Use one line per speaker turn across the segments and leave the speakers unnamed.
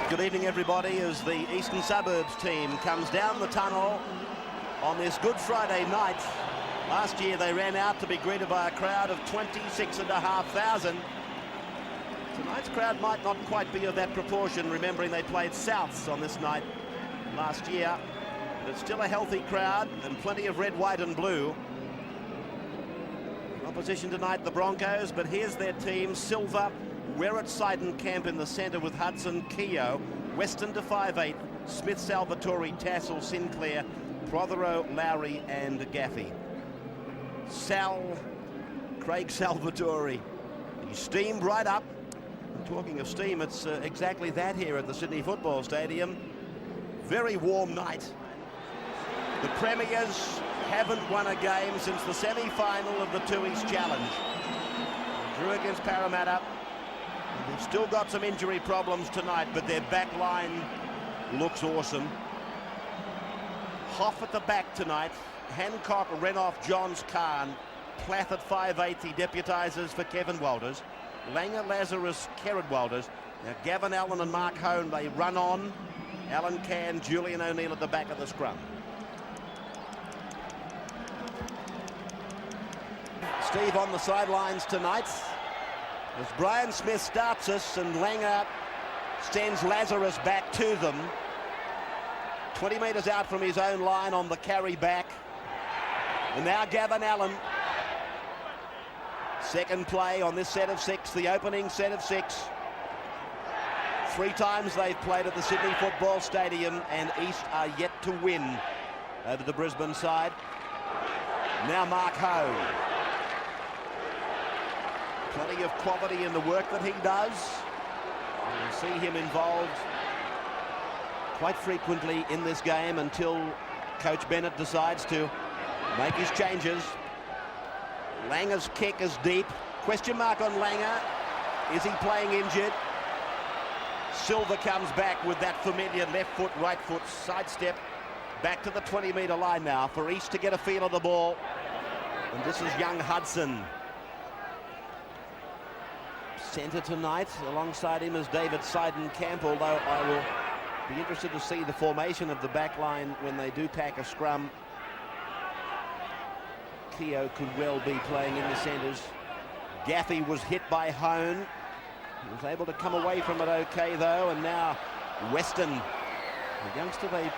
Good evening, everybody, as the Eastern Suburbs team comes down the tunnel on this Good Friday night. Last year they ran out to be greeted by a crowd of 26,500. Tonight's crowd might not quite be of that proportion, remembering they played Souths on this night last year. But it's still a healthy crowd and plenty of red, white and blue. Opposition tonight, the Broncos, but here's their team. Silver, Werrett, Seidenkamp in the centre with Hudson, Keogh, Weston to 5'8", Smith, Salvatore, Tassel, Sinclair, Prothero, Lowry and Gaffey. Craig Salvatore. He steamed right up. And talking of steam, it's exactly that here at the Sydney Football Stadium. Very warm night. The Premiers haven't won a game since the semi-final of the Two East Challenge. They drew against Parramatta. They've still got some injury problems tonight, but their back line looks awesome. Hoff at the back tonight. Hancock, Renoff, Johns, Khan. Plath at 5'8", he deputises for Kevin Walters. Langer, Lazarus, Kerrod Walters. Now Gavin Allen and Mark Hone, they run on. Alan Can, Julian O'Neill at the back of the scrum. Steve on the sidelines tonight as Brian Smith starts us and Langer sends Lazarus back to them. 20 metres out from his own line on the carry back. And now Gavin Allen. Second play on this set of 6, the opening set of 6. 3 times they've played at the Sydney Football Stadium, and East are yet to win over the Brisbane side. Now Mark Hone. Plenty of quality in the work that he does. You'll see him involved quite frequently in this game until Coach Bennett decides to make his changes. Langer's kick is deep. Question mark on Langer. Is he playing injured? Silver comes back with that familiar left foot, right foot sidestep. Back to the 20-metre line now for East to get a feel of the ball. And this is young Hudson. Centre tonight. Alongside him is David Seidenkamp, although I will be interested to see the formation of the back line when they do pack a scrum. Keogh could well be playing in the centres. Gaffey was hit by Hone. He was able to come away from it okay, though. And now Weston, the youngster they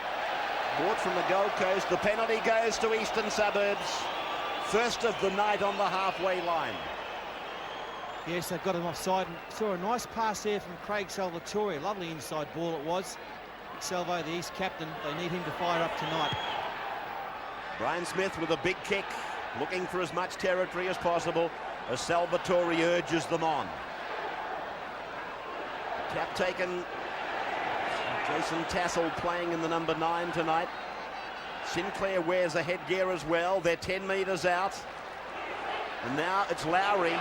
bought from the Gold Coast. The penalty goes to Eastern Suburbs. First of the night on the halfway line.
Yes, they've got him offside. And saw a nice pass there from Craig Salvatore. Lovely inside ball it was. Salvo, the East captain, they need him to fire up tonight.
Brian Smith with a big kick, looking for as much territory as possible as Salvatore urges them on. Tap taken. Jason Tassel playing in the number 9 tonight. Sinclair wears a headgear as well. They're 10 metres out. And now it's Lowry.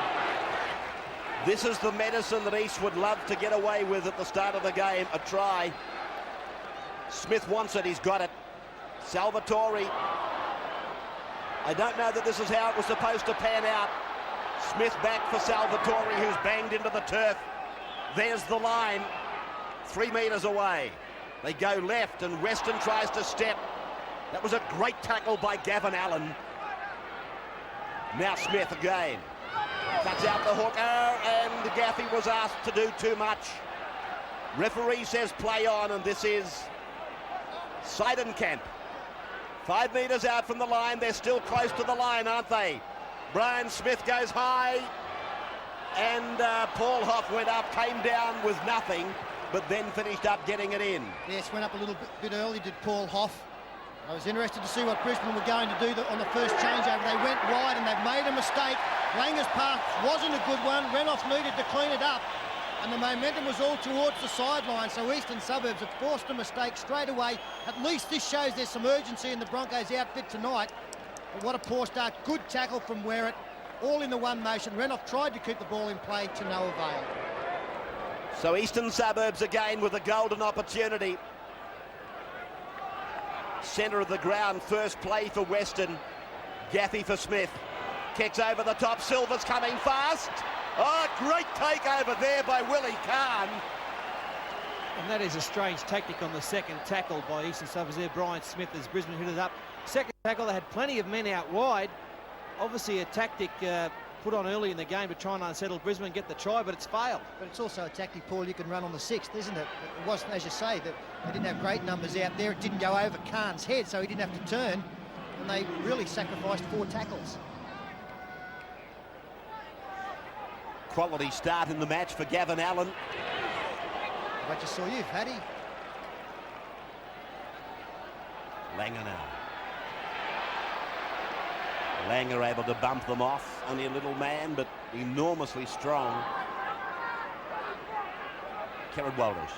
This is the medicine that East would love to get away with at the start of the game. A try. Smith wants it. He's got it. Salvatore. I don't know that this is how it was supposed to pan out. Smith back for Salvatore, who's banged into the turf. There's the line. 3 metres away. They go left, and Weston tries to step. That was a great tackle by Gavin Allen. Now Smith again. Cuts out the hooker, and Gaffey was asked to do too much. Referee says play on, and this is Seidenkamp. 5 metres out from the line. They're still close to the line, aren't they? Brian Smith goes high, and Paul Hoff went up, came down with nothing, but then finished up getting it in.
Yes, went up a little bit early, did Paul Hoff. I was interested to see what Brisbane were going to do on the first changeover. They went wide and they've made a mistake. Langer's pass wasn't a good one. Renoff needed to clean it up. And the momentum was all towards the sideline, so Eastern Suburbs have forced a mistake straight away. At least this shows there's some urgency in the Broncos' outfit tonight. But what a poor start. Good tackle from Werrett. All in the one motion. Renoff tried to keep the ball in play to no avail.
So Eastern Suburbs again with a golden opportunity. Centre of the ground, first play for Weston. Gaffey for Smith. Kicks over the top. Silver's coming fast. Oh, great takeover there by Willie Kahn.
And that is a strange tactic on the second tackle by Eastern Suburbs there. Brian Smith as Brisbane hit it up. Second tackle, they had plenty of men out wide. Obviously a tactic put on early in the game to try and unsettle Brisbane and get the try, but it's failed.
But it's also a tactic, Paul, you can run on the 6th, isn't it? It wasn't, as you say, that they didn't have great numbers out there. It didn't go over Khan's head, so he didn't have to turn. And they really sacrificed 4 tackles.
Quality start in the match for Gavin Allen.
I just saw you, Paddy.
Langer now. Langer able to bump them off. Only a little man, but enormously strong. Kerrod Walters.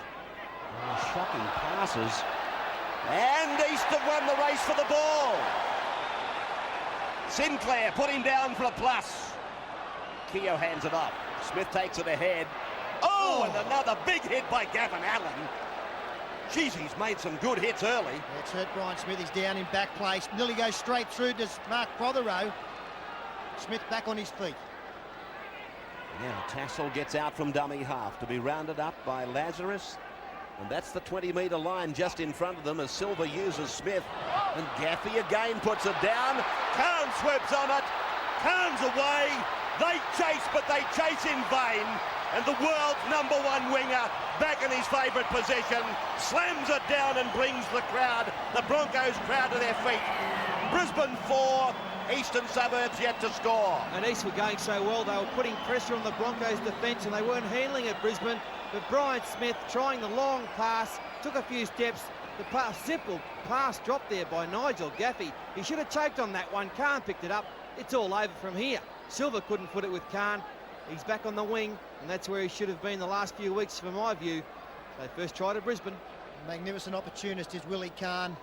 Oh, shocking passes. And Eastern won the race for the ball. Sinclair put him down for a plus. Keogh hands it off. Smith takes it ahead. Oh, and another big hit by Gavin Allen. Jeez, he's made some good hits early.
Yeah, it's hurt Brian Smith. He's down in back place. Nearly goes straight through to Mark Prothero. Smith back on his feet.
Now Tassel gets out from dummy half to be rounded up by Lazarus. And that's the 20-metre line just in front of them as Silver uses Smith. And Gaffey again puts it down. Khan swoops on it. Khan's away. They chase, but they chase in vain. And the world's #1 winger back in his favourite position slams it down and brings the crowd, the Broncos crowd, to their feet. Brisbane 4, Eastern Suburbs yet to score.
And East were going so well, they were putting pressure on the Broncos' defence and they weren't handling it, Brisbane. But Brian Smith trying the long pass, took a few steps. The simple pass dropped there by Nigel Gaffey. He should have choked on that one. Khan picked it up. It's all over from here. Silver couldn't put it with Khan. He's back on the wing, and that's where he should have been the last few weeks, from my view. So first try to Brisbane.
Magnificent opportunist is Willie Khan.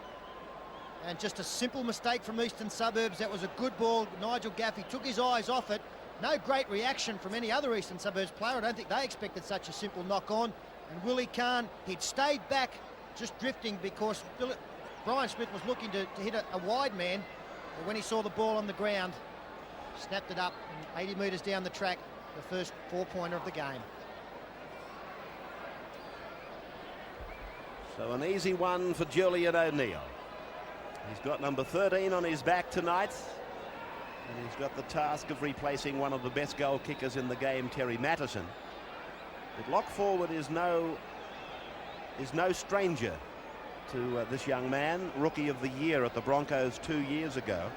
And just a simple mistake from Eastern Suburbs. That was a good ball. Nigel Gaffey took his eyes off it. No great reaction from any other Eastern Suburbs player. I don't think they expected such a simple knock on. And Willie Khan, he'd stayed back, just drifting, because Brian Smith was looking to hit a wide man. But when he saw the ball on the ground, snapped it up 80 metres down the track, the first 4-pointer of the game.
So an easy one for Julian O'Neill. He's got number 13 on his back tonight. And he's got the task of replacing one of the best goal kickers in the game, Terry Mattison. But lock forward is no stranger to this young man, Rookie of the Year at the Broncos 2 years ago.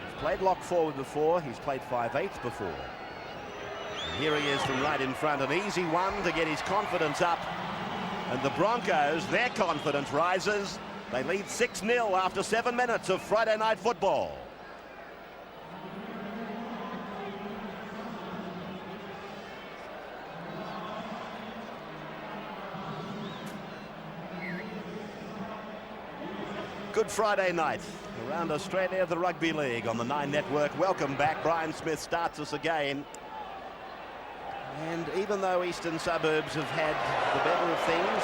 He's played lock forward before, he's played 5/8 before. And here he is from right in front, an easy one to get his confidence up. And the Broncos, their confidence rises. They lead 6-0 after 7 minutes of Friday night football. Good Friday night around Australia, the Rugby League on the 9 Network. Welcome back. Brian Smith starts us again. And even though Eastern Suburbs have had the better of things,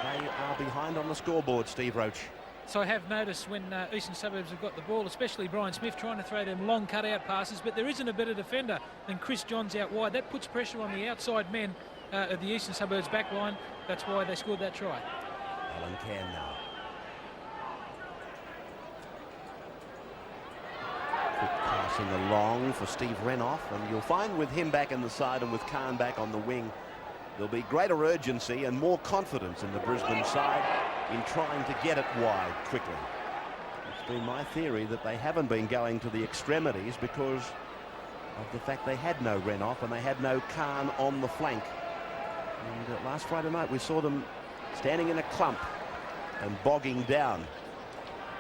they are behind on the scoreboard, Steve Roach.
So I have noticed when Eastern Suburbs have got the ball, especially Brian Smith trying to throw them long cut-out passes, but there isn't a better defender than Chris Johns out wide. That puts pressure on the outside men of the Eastern Suburbs back line. That's why they scored that try.
Alan Can now. Quick passing along for Steve Renoff, and you'll find with him back in the side and with Khan back on the wing, there'll be greater urgency and more confidence in the Brisbane side in trying to get it wide quickly. It's been my theory that they haven't been going to the extremities because of the fact they had no Renoff and they had no Khan on the flank. And last Friday night we saw them standing in a clump and bogging down,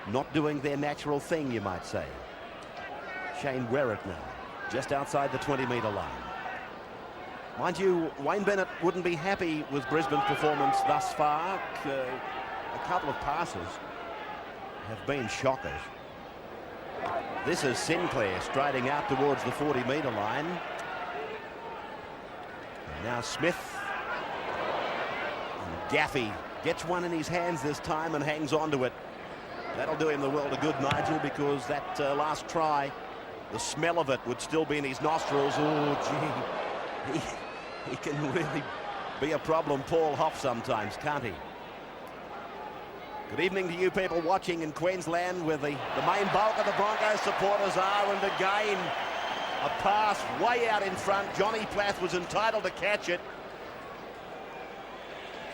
not doing their natural thing, you might say. Shane Werrett now, just outside the 20-metre line. Mind you, Wayne Bennett wouldn't be happy with Brisbane's performance thus far. A couple of passes have been shockers. This is Sinclair striding out towards the 40-metre line. And now Smith. And Gaffey gets one in his hands this time and hangs on to it. That'll do him the world of good, Nigel, because that last try, the smell of it would still be in his nostrils. Oh, gee. He can really be a problem, Paul Hoff, sometimes, can't he? Good evening to you people watching in Queensland, where the main bulk of the Broncos supporters are, and again a pass way out in front. Johnny Plath was entitled to catch it.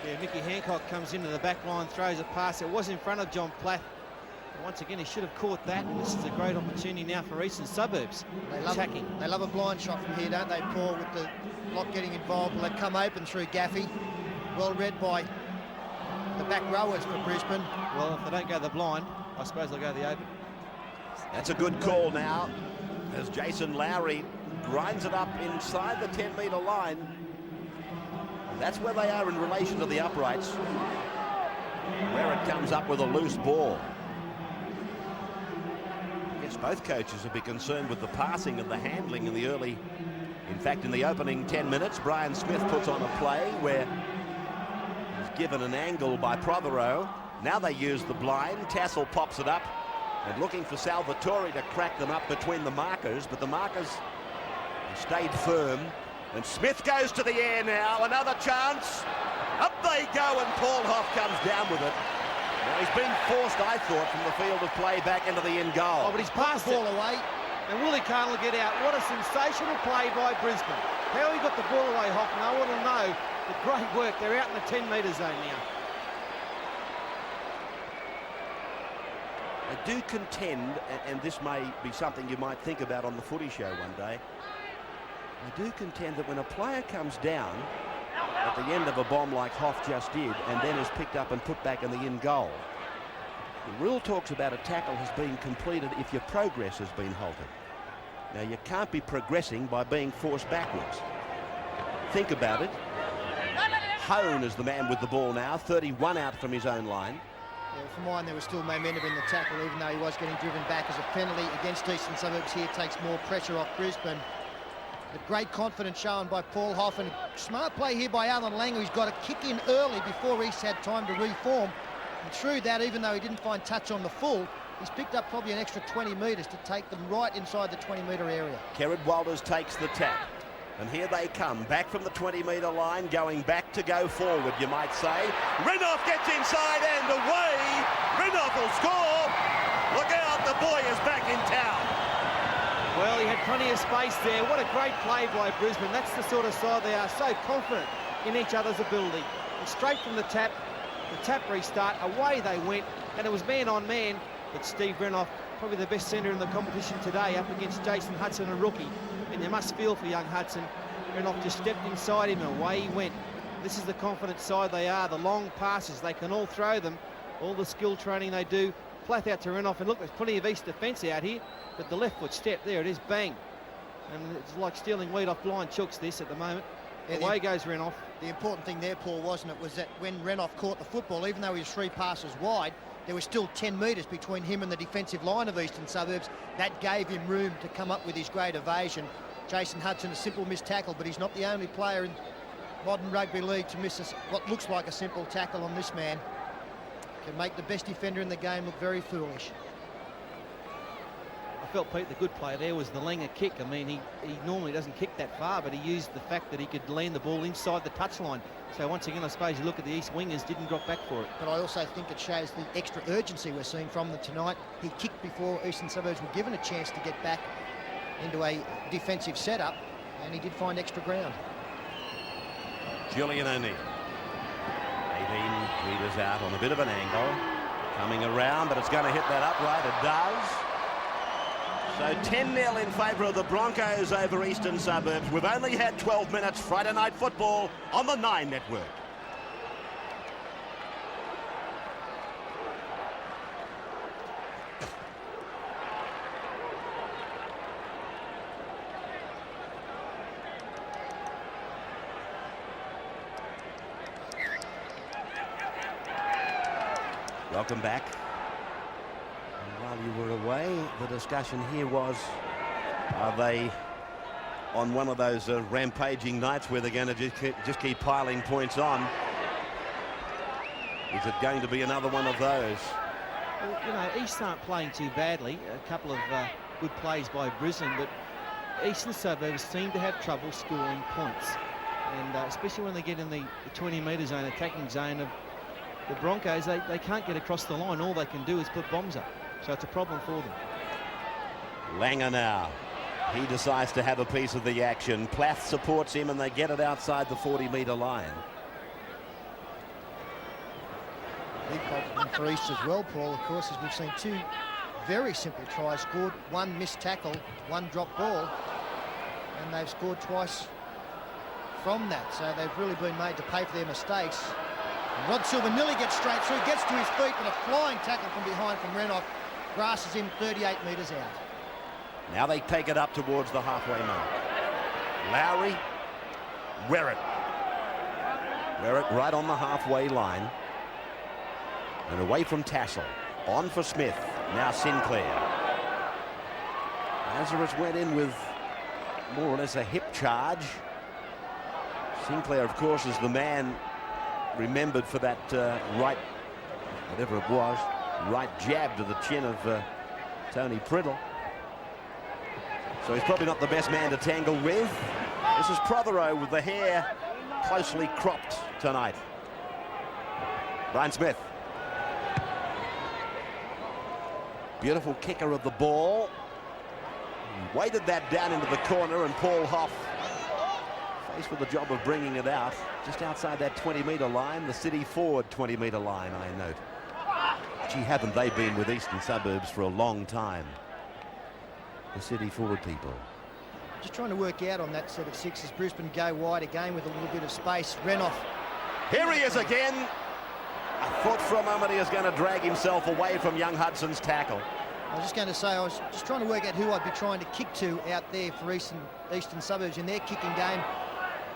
Yeah, Mickey Hancock comes into the back line, throws a pass. It was in front of John Plath. Once again, he should have caught that, and this is a great opportunity now for Eastern Suburbs.
They love a blind shot from here, don't they, Paul, with the block getting involved. Well, they come open through Gaffey. Well read by the back rowers for Brisbane.
Well, if they don't go the blind, I suppose they'll go the open.
That's a good call now, as Jason Lowry grinds it up inside the 10-metre line. And that's where they are in relation to the uprights, where it comes up with a loose ball. I guess both coaches would be concerned with the passing and the handling in the early. In fact, in the opening 10 minutes, Brian Smith puts on a play where he's given an angle by Prothero. Now they use the blind. Tassel pops it up and looking for Salvatore to crack them up between the markers, but the markers stayed firm. And Smith goes to the air now. Another chance. Up they go, and Paul Hoff comes down with it. Now he's been forced, I thought, from the field of play back into the in goal.
Oh, but he's passed the ball away. And Willie Carn will get out. What a sensational play by Brisbane. How he got the ball away, Hoff, no one will know. But great work. They're out in the 10-metre zone now.
I do contend, and this may be something you might think about on the footy show one day, I do contend that when a player comes down at the end of a bomb like Hoff just did and then is picked up and put back in the in goal, the rule talks about a tackle has been completed if your progress has been halted. Now, you can't be progressing by being forced backwards. Think about it. Hone is the man with the ball now, 31 out from his own line.
Yeah, for mine, there was still momentum in the tackle, even though he was getting driven back as a penalty against Eastern Suburbs. Here takes more pressure off Brisbane. But great confidence shown by Paul Hoff, and smart play here by Alan Lang, who's got a kick in early before East had time to reform. And through that, even though he didn't find touch on the full, he's picked up probably an extra 20 metres to take them right inside the 20-metre area.
Kerrod Walters takes the tap. And here they come, back from the 20-metre line, going back to go forward, you might say. Renouf gets inside and away. Renouf will score. Look out, the boy is back in town.
Well, he had plenty of space there. What a great play by Brisbane. That's the sort of side they are, so confident in each other's ability. And straight from the tap restart, away they went, and it was man on man. But Steve Renouf, probably the best centre in the competition today, up against Jason Hudson, a rookie. And you must feel for young Hudson. Renouf just stepped inside him and away he went. This is the confident side they are. The long passes, they can all throw them. All the skill training they do. Flat out to Renouf, and look, there's plenty of East defence out here. But the left foot step, there it is, bang. And it's like stealing weed off blind chooks, this, at the moment. Yeah, away goes Renouf.
The important thing there, Paul, wasn't it, was that when Renouf caught the football, even though he was 3 passes wide, there was still 10 metres between him and the defensive line of Eastern Suburbs. That gave him room to come up with his great evasion. Jason Hudson, a simple missed tackle, but he's not the only player in modern rugby league to miss what looks like a simple tackle on this man. Can make the best defender in the game look very foolish.
I felt, Pete, the good play there was the Langer kick. I mean, he normally doesn't kick that far, but he used the fact that he could land the ball inside the touchline. So once again, I suppose you look at the East wingers, didn't drop back for it.
But I also think it shows the extra urgency we're seeing from them tonight. He kicked before Eastern Suburbs were given a chance to get back into a defensive setup, and he did find extra ground.
Julian O'Neill, 18 metres out on a bit of an angle, coming around, but it's going to hit that upright. It does. So 10-0 in favour of the Broncos over Eastern Suburbs. We've only had 12 minutes Friday night football on the 9 network. Welcome back. And while you were away, the discussion here was, are they on one of those rampaging nights where they're going to just keep piling points on? Is it going to be another one of those?
Well, you know, East aren't playing too badly. A couple of good plays by Brisbane, but Eastern Suburbs seem to have trouble scoring points. And especially when they get in the 20-metre zone, attacking zone of the Broncos, they can't get across the line. All they can do is put bombs up. So it's a problem for them.
Langer now. He decides to have a piece of the action. Plath supports him and they get it outside the 40-metre line.
Big problem for East as well, Paul, of course, as we've seen two very simple tries scored. One missed tackle, one drop ball, and they've scored twice from that. So they've really been made to pay for their mistakes. And Rod Silver nearly gets straight through, gets to his feet, but a flying tackle from behind from Renoff grasses him 38 metres out.
Now they take it up towards the halfway mark. Lowry, Werrett. Werrett right on the halfway line. And away from Tassel. On for Smith. Now Sinclair. Lazarus went in with more or less a hip charge. Sinclair, of course, is the man remembered for that right, whatever it was, right jab to the chin of Tony Priddle. So he's probably not the best man to tangle with. This is Prothero with the hair closely cropped tonight. Brian Smith. Beautiful kicker of the ball. He weighted that down into the corner, and Paul Hoff faced with the job of bringing it out just outside that 20-metre line, the city forward 20-metre line, I note. Gee, haven't they been with Eastern Suburbs for a long time, the city forward people.
Just trying to work out on that set of six as Brisbane go wide again with a little bit of space. Renoff.
Here he is again. I thought for a moment he was going to drag himself away from young Hudson's tackle.
I was just going to say, I was just trying to work out who I'd be trying to kick to out there for Eastern Suburbs in their kicking game.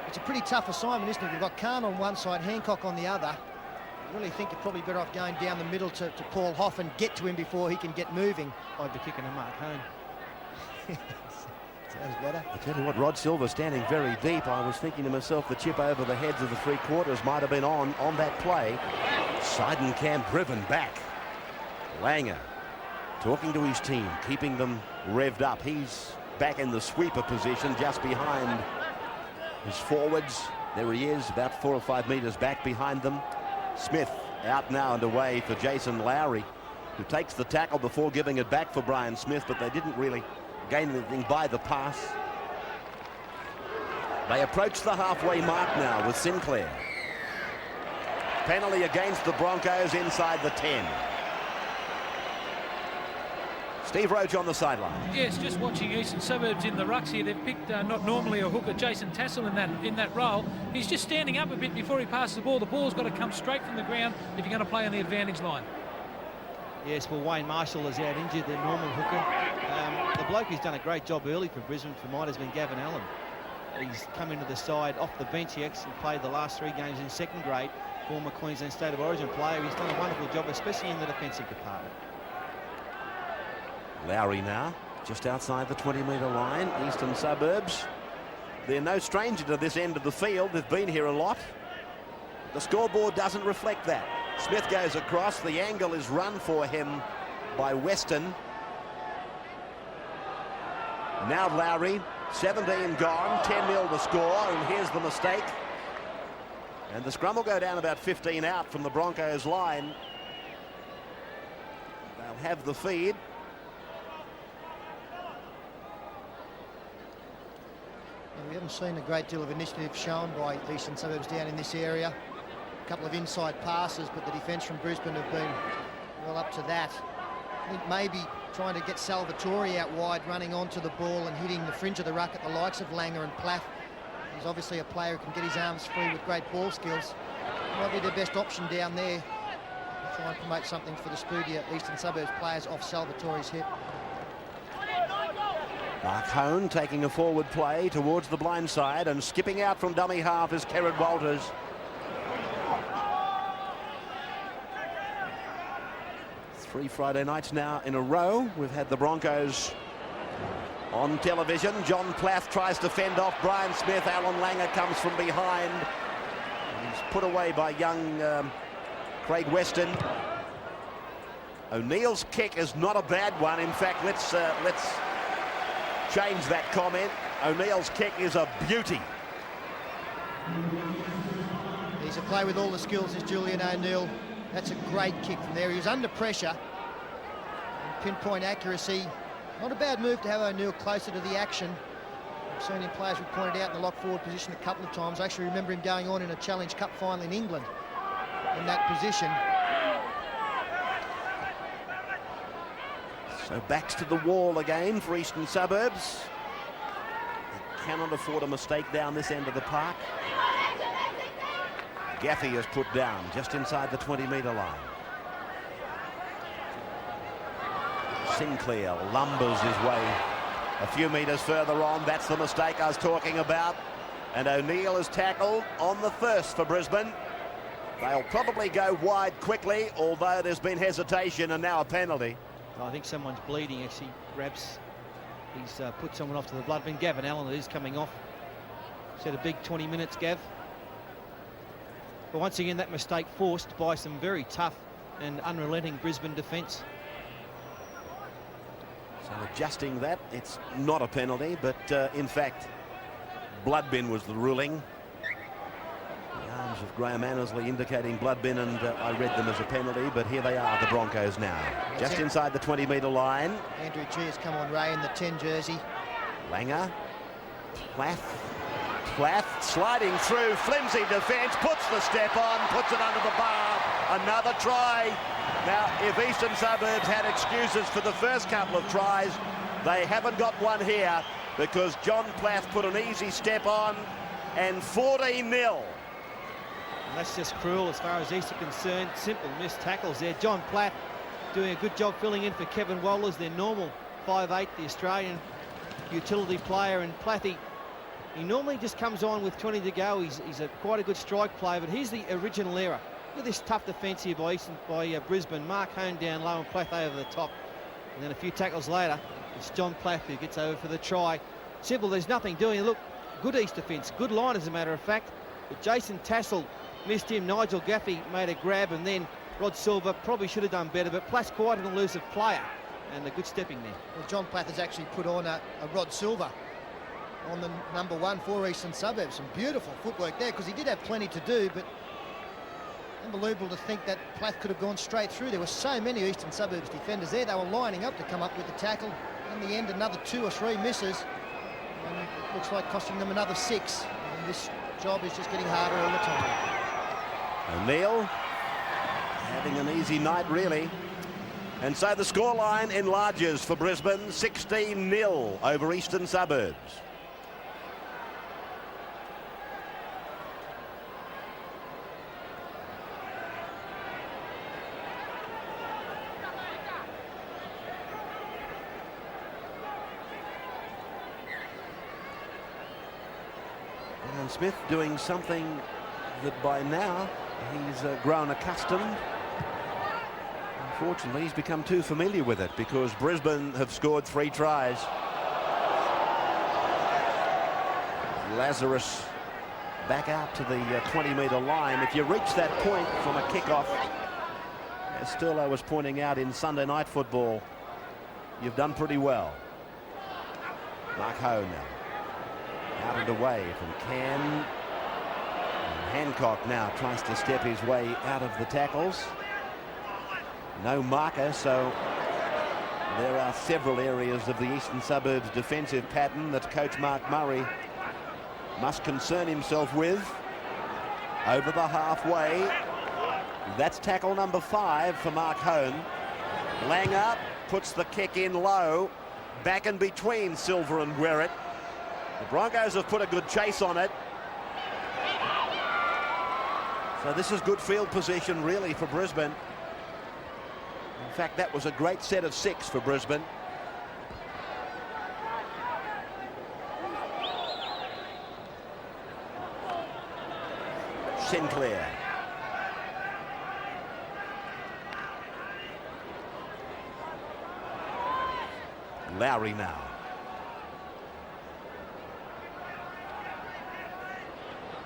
It's a pretty tough assignment, isn't it? You've got Khan on one side, Hancock on the other. I really think you're probably better off going down the middle to Paul Hoff and get to him before he can get moving.
I'd be kicking to Mark Hone.
Sounds better.
I tell you what, Rod Silver standing very deep. I was thinking to myself, the chip over the heads of the three quarters might have been on that play. Seidenkamp driven back. Langer talking to his team, keeping them revved up. He's back in the sweeper position just behind his forwards. There he is, about 4 or 5 metres back behind them. Smith out now and away for Jason Lowry, who takes the tackle before giving it back for Brian Smith, but they didn't really gain anything by the pass. They approach the halfway mark now with Sinclair. Penalty against the Broncos inside the 10. Steve Roach on the sideline.
Yes, just watching Eastern Suburbs in the rucks here. They've picked not normally a hooker, Jason Tassel, in that role. He's just standing up a bit before he passes the ball. The ball's got to come straight from the ground if you're going to play on the advantage line.
Yes, well, Wayne Marshall is out injured, their normal hooker. The bloke who's done a great job early for Brisbane tonight has been Gavin Allen. He's come into the side off the bench. He actually played the last 3 games in second grade, former Queensland State of Origin player. He's done a wonderful job, especially in the defensive department.
Lowry now, just outside the 20-metre line. Eastern Suburbs, they're no stranger to this end of the field. They've been here a lot. The scoreboard doesn't reflect that. Smith goes across. The angle is run for him by Weston. Now Lowry, 17 gone, 10-0 to score, and here's the mistake. And the scrum will go down about 15 out from the Broncos line. They'll have the feed.
We haven't seen a great deal of initiative shown by Eastern Suburbs down in this area. A couple of inside passes, but the defence from Brisbane have been well up to that. I think maybe trying to get Salvatore out wide, running onto the ball and hitting the fringe of the ruck at the likes of Langer and Plath. He's obviously a player who can get his arms free with great ball skills. Might be their best option down there. Try and promote something for the Spoodia Eastern Suburbs players off Salvatore's hip.
Mark Hone taking a forward play towards the blind side, and skipping out from dummy half is Kerrod Walters. Three Friday nights now in a row we've had the Broncos on television. John Plath tries to fend off Brian Smith. Alan Langer comes from behind. He's put away by young Craig Weston. O'Neill's kick is not a bad one. In fact, let's change that comment. O'Neill's kick is a beauty.
He's a player with all the skills, is Julian O'Neill. That's a great kick from there. He was under pressure. And pinpoint accuracy. Not a bad move to have O'Neill closer to the action. I've seen him play, as we pointed out, in the lock forward position a couple of times. I actually remember him going on in a Challenge Cup final in England in that position.
So backs to the wall again for Eastern Suburbs. They cannot afford a mistake down this end of the park. Gaffey is put down just inside the 20-metre line. Sinclair lumbers his way a few metres further on. That's the mistake I was talking about. And O'Neill is tackled on the first for Brisbane. They'll probably go wide quickly, although there's been hesitation and now a penalty.
I think someone's bleeding. Actually grabs, he's put someone off to the blood bin. Gavin Allen is coming off. He's had a big 20 minutes, Gav. But once again, that mistake forced by some very tough and unrelenting Brisbane defence.
So adjusting that, it's not a penalty, but in fact, blood bin was the ruling. The arms of Graham Annesley indicating blood bin, and I read them as a penalty, but here they are, the Broncos now.
That's
just
it.
Inside the 20-metre line.
Andrew G has come on Ray in the 10 jersey.
Langer, Plath sliding through, flimsy defence, puts the step on, puts it under the bar, another try. Now, if Eastern Suburbs had excuses for the first couple of tries, they haven't got one here, because John Plath put an easy step on, and 14-0.
And that's just cruel as far as East are concerned. Simple missed tackles there. John Platt doing a good job filling in for Kevin Wohlers, their normal 5'8", the Australian utility player. And Plathy, he normally just comes on with 20 to go. He's quite a good strike player, but here's the original error. Look at this tough defence here by Brisbane. Mark Hone down low and Plathy over the top. And then a few tackles later, it's John Plath who gets over for the try. Simple, there's nothing doing. Look, good East defence, good line as a matter of fact. But Jason Tassel missed him. Nigel Gaffey made a grab, and then Rod Silver probably should have done better, but Plath's quite an elusive player, and a good stepping there.
Well, John Plath has actually put on a Rod Silver on the number 1 for Eastern Suburbs. Some beautiful footwork there, because he did have plenty to do, but unbelievable to think that Plath could have gone straight through. There were so many Eastern Suburbs defenders there. They were lining up to come up with the tackle. In the end, another 2 or 3 misses, and it looks like costing them another 6. And this job is just getting harder all the time.
O'Neill having an easy night, really. And so the scoreline enlarges for Brisbane, 16-0 over Eastern Suburbs. And Smith doing something that by now he's grown accustomed. Unfortunately, he's become too familiar with it, because Brisbane have scored 3 tries. Lazarus back out to the 20-metre line. If you reach that point from a kickoff, as Sterlo was pointing out in Sunday night football, you've done pretty well. Mark Ho now. Out and away from Can. And Hancock now tries to step his way out of the tackles. No marker, so there are several areas of the Eastern Suburbs defensive pattern that coach Mark Murray must concern himself with. Over the halfway. That's tackle number 5 for Mark Hone. Langer puts the kick in low. Back in between Silver and Guerrett. The Broncos have put a good chase on it. So this is good field position, really, for Brisbane. In fact, that was a great set of 6 for Brisbane. Sinclair. Lowry now.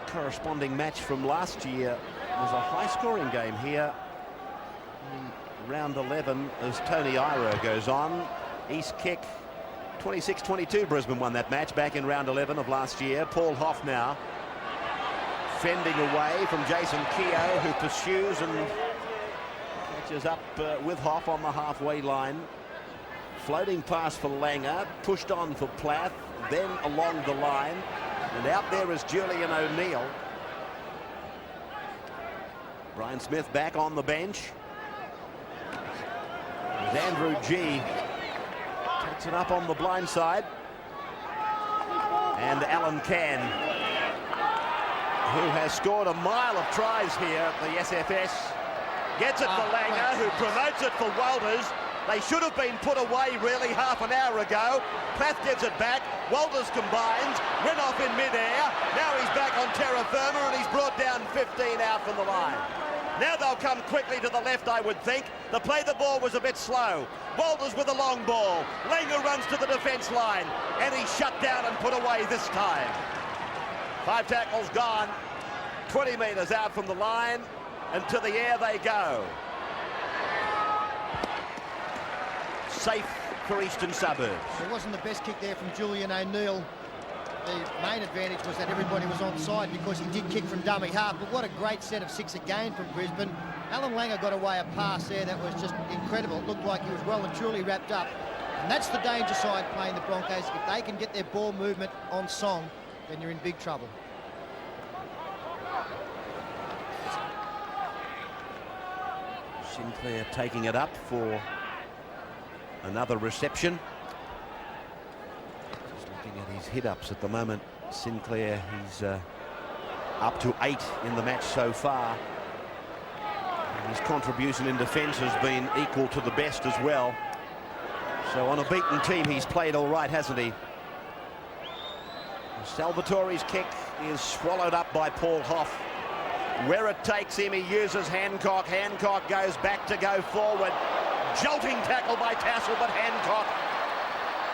Corresponding match from last year was a high-scoring game here in round 11 as Tony Ira goes on. East kick, 26-22. Brisbane won that match back in round 11 of last year. Paul Hoff now. defending away from Jason Keogh, who pursues and catches up with Hoff on the halfway line. Floating pass for Langer, pushed on for Plath, then along the line, and out there is Julian O'Neill. Brian Smith back on the bench. With Andrew G. Takes it up on the blind side. And Alan Can, who has scored a mile of tries here at the SFS, gets it for Langer, who promotes it for Walters. They should have been put away really half an hour ago. Plath gives it back. Walters combines. Went off in midair. Now he's back on terra firma and he's brought down 15 out from the line. Now they'll come quickly to the left, I would think. The play the ball was a bit slow. Walters with a long ball. Langer runs to the defence line and he's shut down and put away this time. 5 tackles gone. 20 metres out from the line and to the air they go. Safe for Eastern Suburbs.
It wasn't the best kick there from Julian O'Neill. The main advantage was that everybody was onside because he did kick from dummy half. But what a great set of 6 again from Brisbane. Alan Langer got away a pass there that was just incredible. It looked like he was well and truly wrapped up. And that's the danger side playing the Broncos. If they can get their ball movement on song, then you're in big trouble.
Sinclair taking it up for another reception. Just looking at his hit-ups at the moment. Sinclair, he's up to 8 in the match so far. And his contribution in defence has been equal to the best as well. So on a beaten team, he's played all right, hasn't he? Salvatore's kick is swallowed up by Paul Hoff. Where it takes him, he uses Hancock. Hancock goes back to go forward. Jolting tackle by Tassel, but Hancock,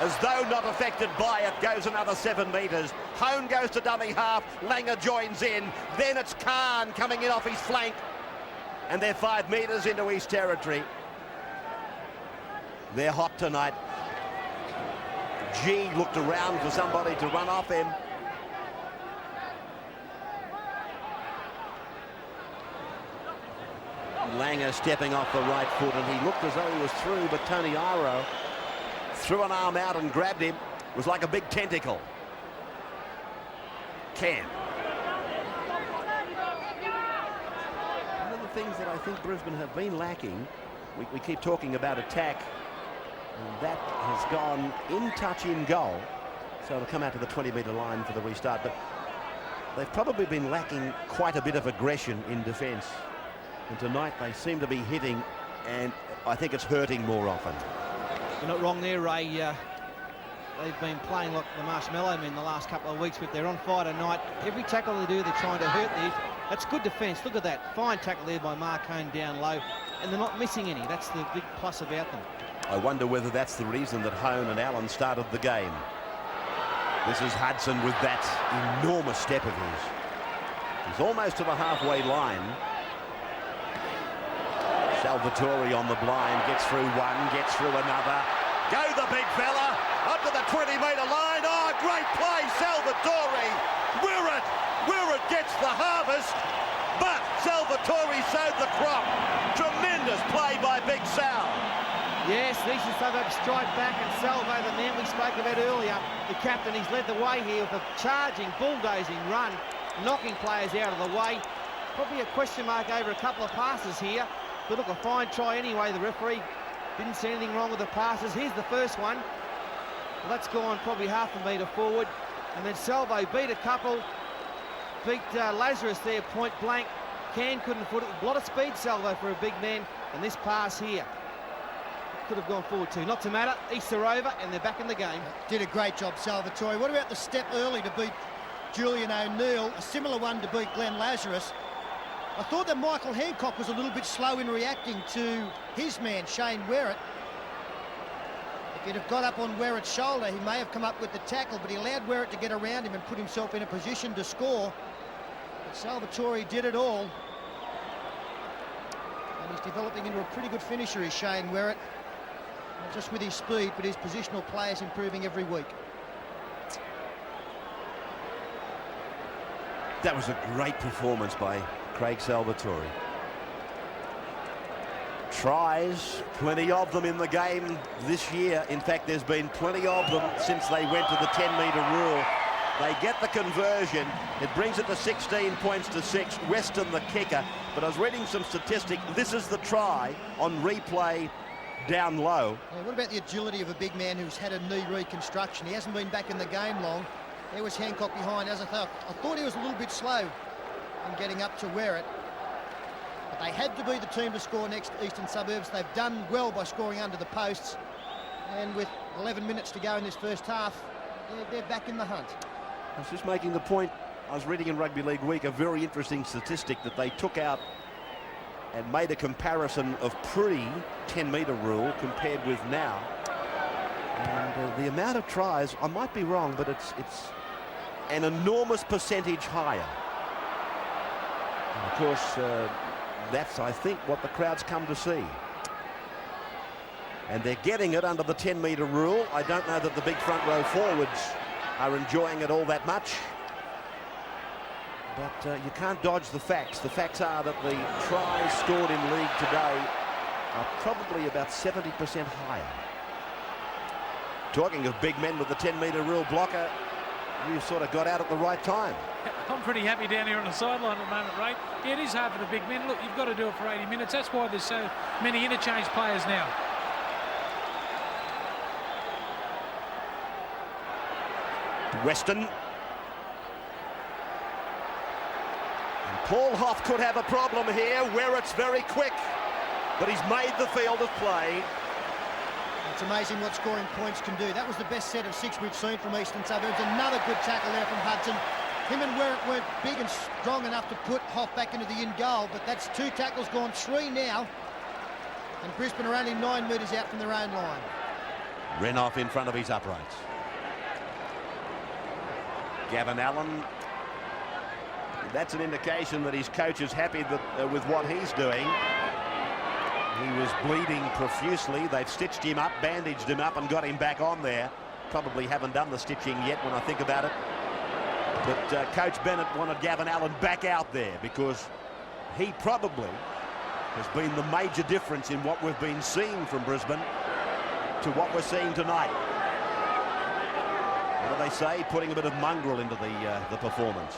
as though not affected by it, goes another 7 metres. Hone goes to dummy half. Langer joins in. Then it's Khan coming in off his flank. And they're 5 metres into East Territory. They're hot tonight. G looked around for somebody to run off him. Langer stepping off the right foot, and he looked as though he was through, but Tony Iro threw an arm out and grabbed him. It was like a big tentacle. Cam. One of the things that I think Brisbane have been lacking, we keep talking about attack, and that has gone in touch in goal. So it'll come out to the 20-metre line for the restart, but they've probably been lacking quite a bit of aggression in defence. And tonight they seem to be hitting, and I think it's hurting more often.
You're not wrong there, Ray. They've been playing like the Marshmallow Men the last couple of weeks, but they're on fire tonight. Every tackle they do, they're trying to hurt these. That's good defence. Look at that. Fine tackle there by Mark Hone down low, and they're not missing any. That's the big plus about them.
I wonder whether that's the reason that Hone and Allen started the game. This is Hudson with that enormous step of his. He's almost to the halfway line. Salvatore on the blind, gets through one, gets through another. Go the big fella, up to the 20-metre line. Oh, great play, Salvatore. Wirrat gets the harvest, but Salvatore sowed the crop. Tremendous play by Big Sal.
Yes, the Eastern Suburbs strike back, and Salvo, the man we spoke about earlier, the captain, he's led the way here with a charging, bulldozing run, knocking players out of the way. Probably a question mark over a couple of passes here. But look, a fine try anyway. The referee didn't see anything wrong with the passes. Here's the first one. Well, that's gone probably half a metre forward. And then Salvo beat a couple. Beat Lazarus there point blank. Can couldn't foot it. A lot of speed, Salvo, for a big man. And this pass here could have gone forward too. Not to matter. East are over and they're back in the game.
Did a great job, Salvatore. What about the step early to beat Julian O'Neill? A similar one to beat Glenn Lazarus. I thought that Michael Hancock was a little bit slow in reacting to his man, Shane Werrett. If he'd have got up on Werrett's shoulder, he may have come up with the tackle, but he allowed Werrett to get around him and put himself in a position to score. But Salvatore did it all. And he's developing into a pretty good finisher, is Shane Werrett. Not just with his speed, but his positional play is improving every week.
That was a great performance by Craig Salvatore. Tries, plenty of them in the game this year. In fact, there's been plenty of them since they went to the 10-metre rule. They get the conversion. It brings it to 16 points to 6. Weston the kicker. But I was reading some statistic. This is the try on replay down low.
Well, what about the agility of a big man who's had a knee reconstruction? He hasn't been back in the game long. There was Hancock behind. As I thought he was a little bit slow in getting up to wear it. But they had to be the team to score next to Eastern Suburbs. They've done well by scoring under the posts. And with 11 minutes to go in this first half, they're back in the hunt.
I was just making the point. I was reading in Rugby League Week a very interesting statistic that they took out and made a comparison of pre-10-metre rule compared with now. And the amount of tries, I might be wrong, but it's an enormous percentage higher. And of course, that's, I think, what the crowds come to see. And they're getting it under the 10-metre rule. I don't know that the big front row forwards are enjoying it all that much. But you can't dodge the facts. The facts are that the tries scored in league today are probably about 70% higher. Talking of big men with the 10-metre rule blocker, you sort of got out at the right time.
I'm pretty happy down here on the sideline at the moment, Ray. Yeah, it is hard for the big men. Look, you've got to do it for 80 minutes. That's why there's so many interchange players now.
Weston. And Paul Hoff could have a problem here where it's very quick, but he's made the field of play.
It's amazing what scoring points can do. That was the best set of 6 we've seen from Eastern Suburbs. Another good tackle there from Hudson. Him and Werrett weren't big and strong enough to put Hoff back into the in goal, but that's 2 tackles gone, 3 now. And Brisbane are only 9 metres out from their own line.
Renoff in front of his uprights. Gavin Allen. That's an indication that his coach is happy that, with what he's doing. He was bleeding profusely. They've stitched him up, bandaged him up and got him back on there. Probably haven't done the stitching yet when I think about it. But Coach Bennett wanted Gavin Allen back out there because he probably has been the major difference in what we've been seeing from Brisbane to what we're seeing tonight. What do they say? Putting a bit of mongrel into the performance.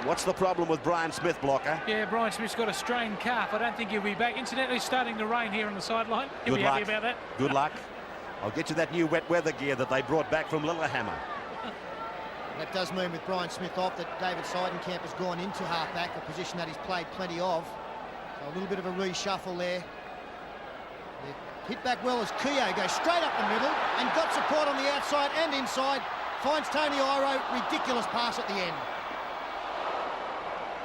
What's the problem with Brian Smith, blocker?
Yeah, Brian Smith's got a strained calf. I don't think he'll be back. Incidentally, it's starting to rain here on the sideline. He'll be happy about that.
Good luck. I'll get you that new wet weather gear that they brought back from Lillehammer.
That does mean with Brian Smith off that David Seidenkamp has gone into halfback, a position that he's played plenty of. So a little bit of a reshuffle there. Hit back well as Keogh goes straight up the middle and got support on the outside and inside. Finds Tony Iro. Ridiculous pass at the end.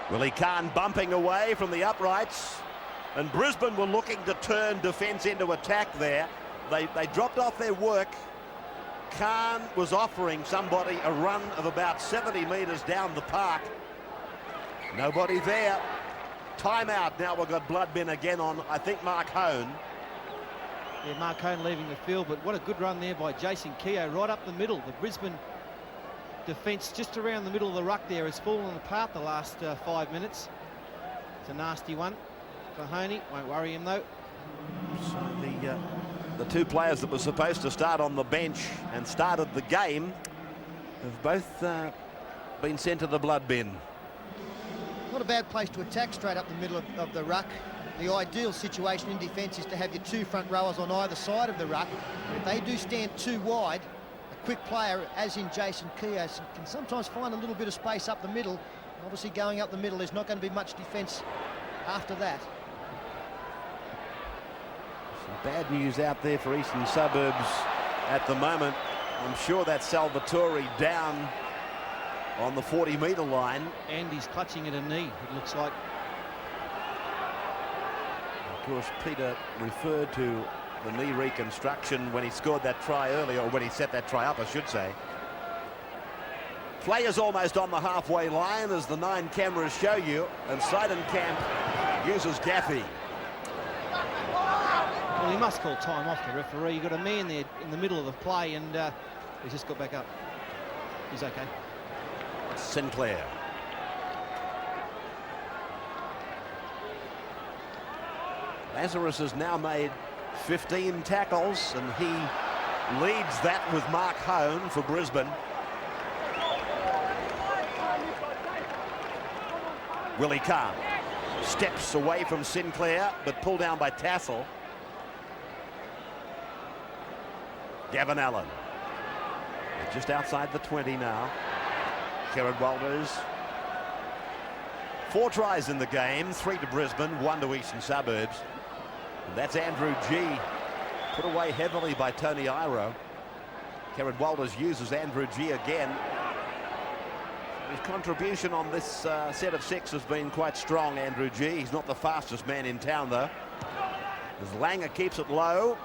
Willie Kahn bumping away from the uprights, and Brisbane were looking to turn defence into attack there. They dropped off their work. Kahn was offering somebody a run of about 70 metres down the park. Nobody there. Timeout. Now we've got blood bin again on, I think, Mark Hone.
Yeah, Mark Hone leaving the field, but what a good run there by Jason Keogh right up the middle. The Brisbane defence just around the middle of the ruck there has fallen apart the last 5 minutes. It's a nasty one for Honey. Won't worry him though.
So the 2 players that were supposed to start on the bench and started the game have both been sent to the blood bin.
Not a bad place to attack, straight up the middle of the ruck. The ideal situation in defence is to have your 2 front rowers on either side of the ruck. But if they do stand too wide, a quick player, as in Jason Keogh, can sometimes find a little bit of space up the middle. Obviously, going up the middle, there's not going to be much defence after that.
Some bad news out there for Eastern Suburbs at the moment. I'm sure that's Salvatore down on the 40-metre line.
And he's clutching at a knee, it looks like.
Of course, Peter referred to the knee reconstruction when he scored that try earlier, or when he set that try up, I should say. Play is almost on the halfway line, as the 9 cameras show you, and Seidenkamp uses Gaffey.
Well, he must call time off, the referee. You've got a man there in the middle of the play, and he's just got back up. He's okay.
Sinclair. Lazarus has now made 15 tackles, and he leads that with Mark Hone for Brisbane. Willie Carr steps away from Sinclair, but pulled down by Tassel. Gavin Allen. They're just outside the 20 now. Kerrod Walters. 4 tries in the game, 3 to Brisbane, 1 to Eastern Suburbs. And that's Andrew G. Put away heavily by Tony Iro. Kerrod Walters uses Andrew G again. His contribution on this set of 6 has been quite strong, Andrew G. He's not the fastest man in town, though. As Langer keeps it low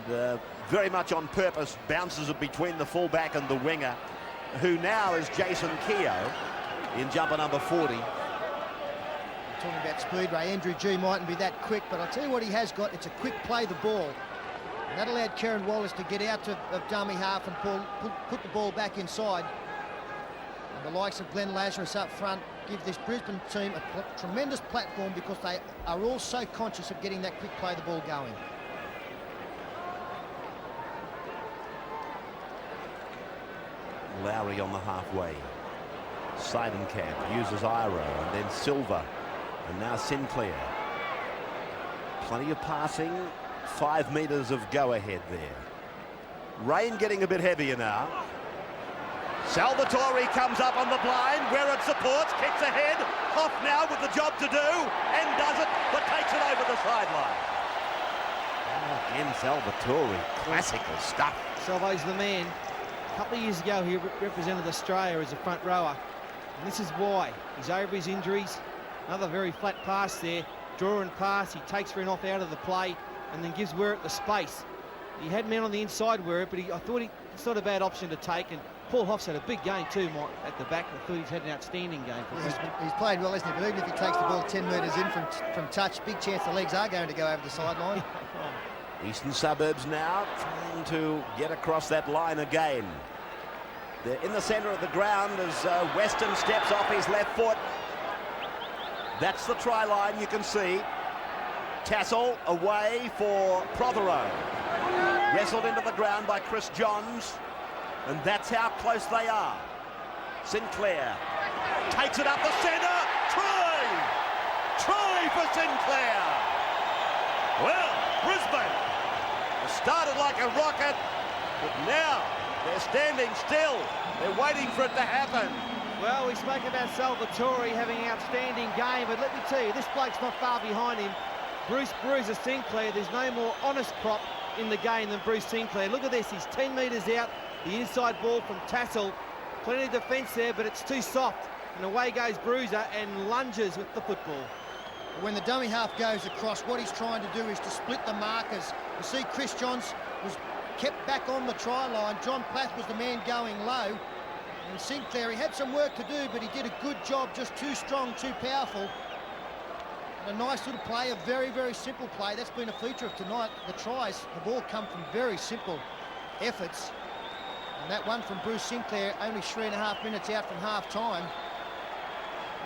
and very much on purpose bounces it between the fullback and the winger, who now is Jason Keogh in jumper number 40.
Talking about speed, Ray, Andrew G mightn't be that quick, but I'll tell you what he has got. It's a quick play the ball. And that allowed Kerrod Walters to get out of dummy half and put the ball back inside. And the likes of Glenn Lazarus up front give this Brisbane team a tremendous platform because they are all so conscious of getting that quick play the ball going.
Lowry on the halfway. Seidenkamp uses Iro, and then Silva, and now Sinclair. Plenty of passing, 5 metres of go-ahead there. Rain getting a bit heavier now. Salvatore comes up on the blind, where it supports, kicks ahead. Hoff now with the job to do, and does it, but takes it over the sideline. Oh, again, Salvatore, classical stuff.
Salvo's the man. A couple of years ago, he represented Australia as a front rower. And this is why. He's over his injuries. Another very flat pass there. Draw and pass. He takes for an off out of the play and then gives Werrett the space. He had men on the inside Werrett, but I thought it's not a bad option to take. And Paul Hoff's had a big game too, Mike, at the back. I thought he's had an outstanding game.
He's played well, hasn't he? But even if he takes the ball 10 metres in from touch, big chance the legs are going to go over the sideline.
Eastern Suburbs now trying to get across that line again. They're in the centre of the ground as Weston steps off his left foot. That's the try line, you can see. Tassel away for Prothero. Wrestled into the ground by Chris Johns. And that's how close they are. Sinclair takes it up the centre. Try! Try for Sinclair! Well, Brisbane started like a rocket, but now they're standing still. They're waiting for it to happen.
Well, we spoke about Salvatore having an outstanding game, but let me tell you, this bloke's not far behind him. Bruiser Sinclair, there's no more honest prop in the game than Bruce Sinclair. Look at this, he's 10 metres out, the inside ball from Tassel. Plenty of defence there, but it's too soft. And away goes Bruiser and lunges with the football.
When the dummy half goes across, what he's trying to do is to split the markers. You see Chris Johns was kept back on the try line. John Plath was the man going low. And Sinclair, he had some work to do, but he did a good job, just too strong, too powerful. And a nice little play, a very, very simple play. That's been a feature of tonight. The tries have all come from very simple efforts. And that one from Bruce Sinclair, only 3.5 minutes out from half-time.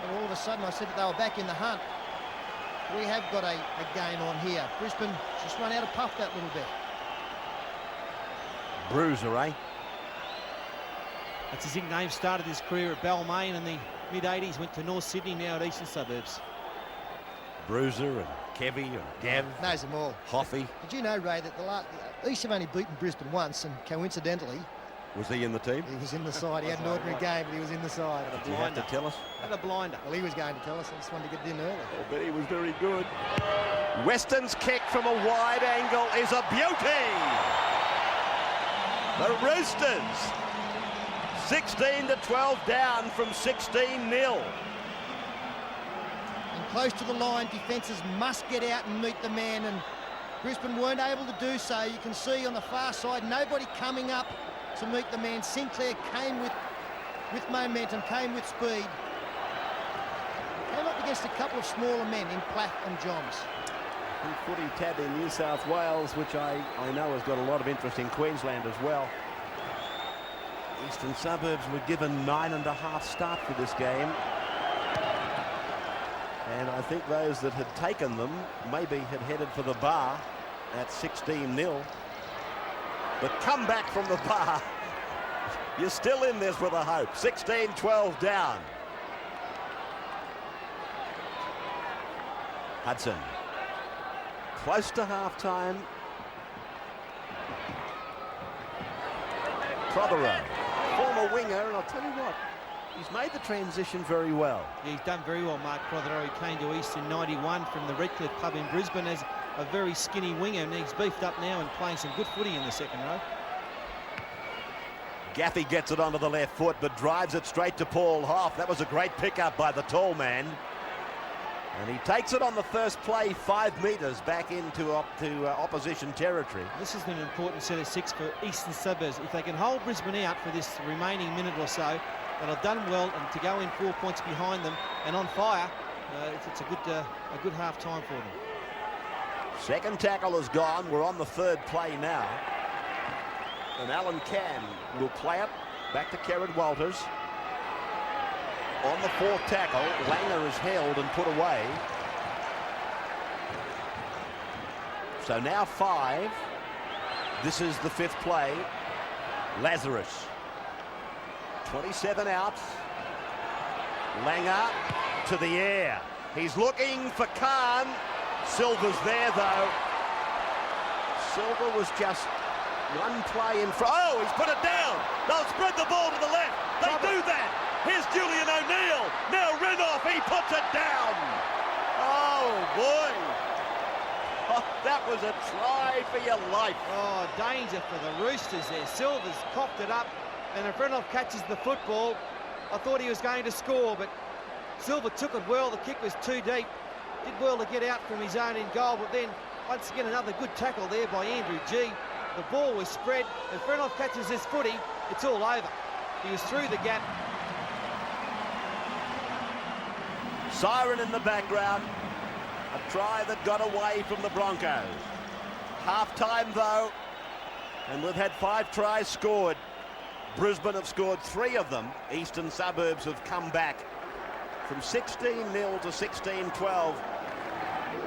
And all of a sudden, I said that they were back in the hunt. We have got a game on here. Brisbane just run out of puff that little bit.
Bruiser, eh?
That's his nickname. Started his career at Balmain in the mid-80s, went to North Sydney, now at Eastern Suburbs.
Bruiser and Kevy and Gav.
Knows them all.
Hoffy.
Did you know, Ray, that the East have only beaten Brisbane once, and coincidentally...
Was he in the team?
He was in the side. He had an ordinary game, but he was in the side.
Did you have to tell us?
Had a blinder.
Well, he was going to tell us. I just wanted to get it in early.
I bet he was very good. Weston's kick from a wide angle is a beauty. The Roosters 16-12 down from 16-0.
And close to the line, defences must get out and meet the man, and Brisbane weren't able to do so. You can see on the far side, nobody coming up to meet the man. Sinclair came with momentum, came with speed. Came up against a couple of smaller men in Plath and Johns.
Footy tab in New South Wales, which I know has got a lot of interest in Queensland as well. Eastern Suburbs were given 9.5 start for this game. And I think those that had taken them maybe had headed for the bar at 16-0. But come back from the bar. You're still in this with a hope. 16-12 down. Hudson. Close to half-time. Prothero, former winger, and I'll tell you what, he's made the transition very well.
Yeah, he's done very well, Mark Prothero. He came to East in 91 from the Redcliffe Club in Brisbane as a very skinny winger, and he's beefed up now and playing some good footy in the second row.
Gaffey gets it onto the left foot, but drives it straight to Paul Hoff. That was a great pickup by the tall man. And he takes it on the first play 5 metres back into opposition territory.
This has been an important set of 6 for Eastern Suburbs. If they can hold Brisbane out for this remaining minute or so, they'll have done well, and to go in 4 points behind them and on fire, it's a good half-time for them.
Second tackle is gone. We're on the third play now. And Alan Cam will play it back to Kerrod Walters. On the fourth tackle, Langer is held and put away. So now 5. This is the 5th play. Lazarus. 27 out. Langer to the air. He's looking for Khan. Silver's there though. Silver was just one play in front. Oh, he's put it down. They'll spread the ball to the left. They do that. Here's Julian O'Neill. Now Renoff, he puts it down. Oh, boy. Oh, that was a try for your life.
Oh, danger for the Roosters there. Silver's copped it up, and if Renoff catches the football, I thought he was going to score, but Silver took it well. The kick was too deep. Did well to get out from his own in goal, but then, once again, another good tackle there by Andrew G. The ball was spread. If Renoff catches this footy, it's all over. He was through the gap.
Siren in the background. A try that got away from the Broncos. Half-time though, and we've had 5 tries scored. Brisbane have scored 3 of them. Eastern Suburbs have come back from 16-0 to 16-12.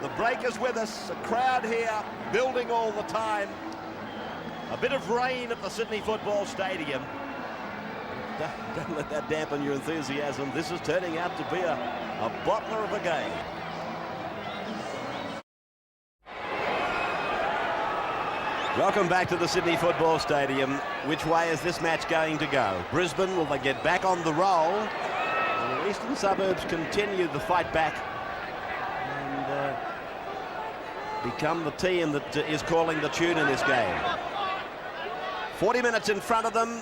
The Breakers with us, a crowd here building all the time. A bit of rain at the Sydney Football Stadium. Don't let that dampen your enthusiasm. This is turning out to be a bottler of a game. Welcome back to the Sydney Football Stadium. Which way is this match going to go? Brisbane, will they get back on the roll? And the Eastern Suburbs continue the fight back and become the team that is calling the tune in this game. 40 minutes in front of them,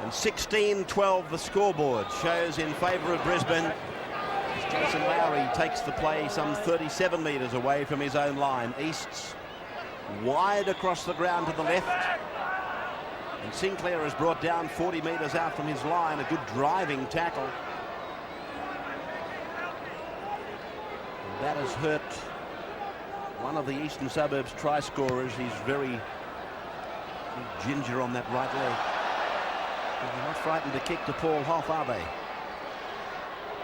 and 16-12 the scoreboard shows in favour of Brisbane. As Jason Lowry takes the play some 37 metres away from his own line. East's wide across the ground to the left, and Sinclair is brought down 40 metres out from his line. A good driving tackle. And that has hurt one of the Eastern Suburbs try scorers. He's very ginger on that right leg. They're not frightened to kick to Paul Hoff, are they?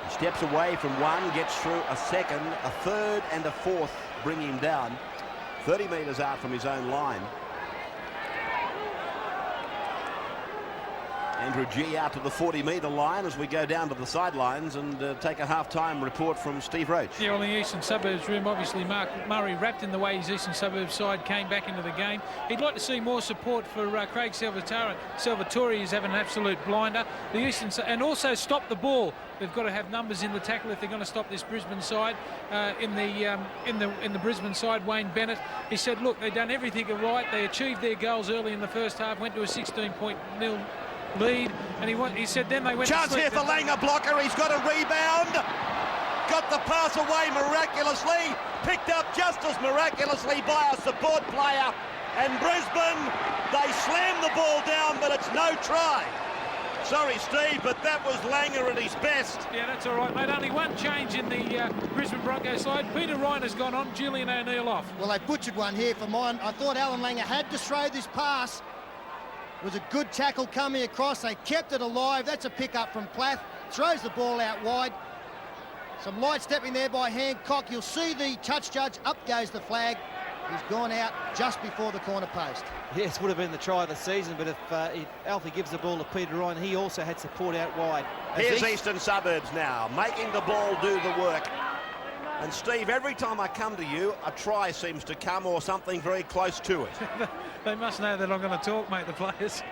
He steps away from one, gets through a second, a third and a fourth bring him down 30 metres out from his own line. Andrew G out to the 40-metre line as we go down to the sidelines and take a half-time report from Steve Roach. Yeah,
well, in the Eastern Suburbs room, obviously Mark Murray wrapped in the way his Eastern Suburbs side came back into the game. He'd like to see more support for Craig Salvatore. Salvatore is having an absolute blinder. The Eastern and also stop the ball. They've got to have numbers in the tackle if they're going to stop this Brisbane side. In the Brisbane side, Wayne Bennett, he said, look, they've done everything right. They achieved their goals early in the first half, went to a 16-point nil lead, and he said then they went
chance here for Langer, blocker. He's got a rebound, got the pass away miraculously, picked up just as miraculously by a support player, and Brisbane, they slam the ball down, but it's no try. Sorry, Steve, but that was Langer at his best.
Yeah, that's all right, mate. Only one change in the Brisbane Broncos side. Peter Ryan has gone on, Julian O'Neill off.
Well, they butchered one here for mine. I thought Alan Langer had to throw this pass. It was a good tackle coming across. They kept it alive. That's a pick up from Plath. Throws the ball out wide. Some light stepping there by Hancock. You'll see the touch judge. Up goes the flag. He's gone out just before the corner post.
Yes, would have been the try of the season, but if Alfie gives the ball to Peter Ryan, he also had support out wide.
Here's Eastern Suburbs now, making the ball do the work. And Steve, every time I come to you, a try seems to come or something very close to it.
They must know that I'm going to talk, mate, the players.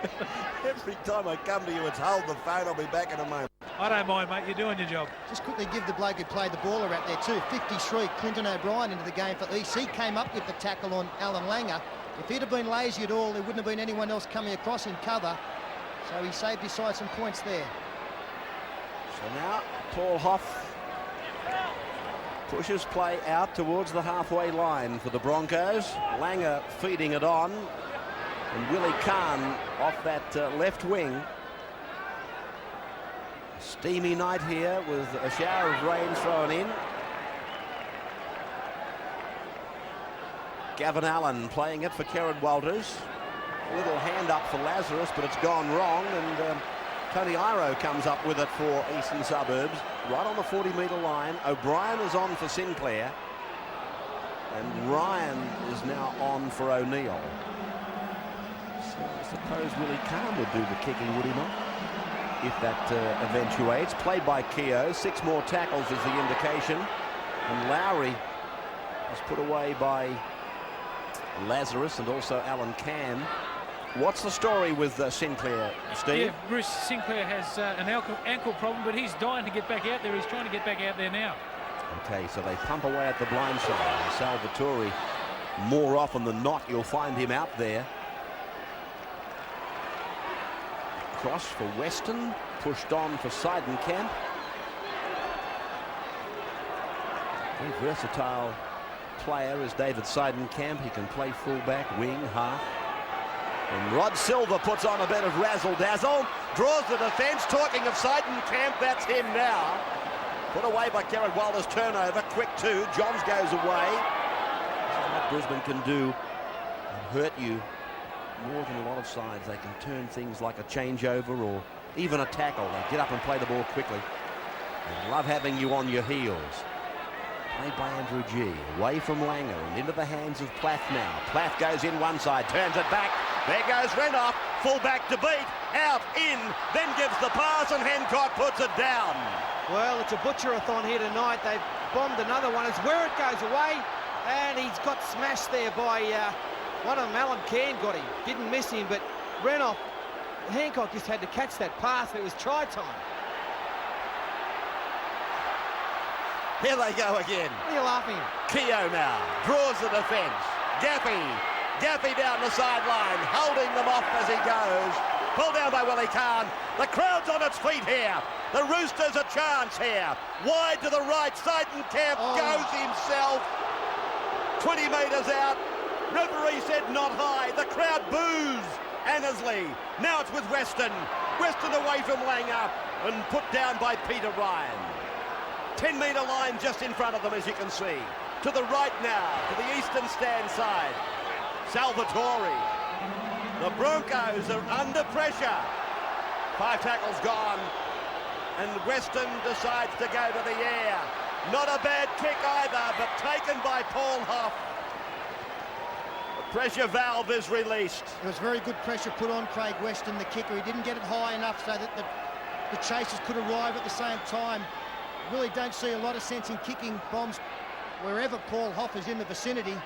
Every time I come to you, it's hold the phone, I'll be back in a moment.
I don't mind, mate, you're doing your job.
Just quickly give the bloke who played the baller out there too. 53, Clinton O'Brien into the game for East. He came up with the tackle on Alan Langer. If he'd have been lazy at all, there wouldn't have been anyone else coming across in cover. So he saved his side some points there.
So now Paul Hoff pushes play out towards the halfway line for the Broncos. Langer feeding it on. And Willie Kahn off that left wing. Steamy night here with a shower of rain thrown in. Gavin Allen playing it for Kerrod Walters. A little hand up for Lazarus, but it's gone wrong. And Tony Iro comes up with it for Eastern Suburbs. Right on the 40-metre line. O'Brien is on for Sinclair. And Ryan is now on for O'Neill. So I suppose Willie Kahn would do the kicking, would he not? If that eventuates. Played by Keogh. 6 more tackles is the indication. And Lowry is put away by Lazarus and also Alan Cann. What's the story with Sinclair, Steve?
Yeah, Bruce Sinclair has an ankle problem, but he's dying to get back out there. He's trying to get back out there now.
Okay, so they pump away at the blind side. Salvatore, more often than not, you'll find him out there. Cross for Weston, pushed on for Seidenkamp. Very versatile player is David Seidenkamp. He can play fullback, wing, half. And Rod Silver puts on a bit of razzle-dazzle, draws the defence. Talking of Seidenkamp, that's him now. Put away by Kerrod Walters, turnover, quick 2. Johns goes away. This is what Brisbane can do and hurt you more than a lot of sides. They can turn things like a changeover or even a tackle. They get up and play the ball quickly. They love having you on your heels. Played by Andrew G. Away from Langer and into the hands of Plath now. Plath goes in one side, turns it back. There goes Renoff. Full back to beat. Out, in, then gives the pass and Hancock puts it down.
Well, it's a butcher-a-thon here tonight. They've bombed another one. It's where it goes away. And he's got smashed there by one of them. Alan Cann got him. Didn't miss him, but Renoff. Hancock just had to catch that pass. It was try time.
Here they go again.
What are you laughing at?
Keogh now draws the defence. Gaffey down the sideline, holding them off as he goes. Pulled down by Willie Kahn. The crowd's on its feet here. The Roosters a chance here. Wide to the right, Seidenkamp goes himself. 20 metres out. Referee said not high. The crowd boos Annesley. Now it's with Weston. Weston away from Langer and put down by Peter Ryan. 10-metre line just in front of them, as you can see. To the right now, to the eastern stand side. Salvatore. The Broncos are under pressure. 5 tackles gone. And Weston decides to go to the air. Not a bad kick either, but taken by Paul Hoff. The pressure valve is released.
It was very good pressure put on Craig Weston, the kicker. He didn't get it high enough so that the chasers could arrive at the same time. Really don't see a lot of sense in kicking bombs wherever Paul Hoff is in the vicinity.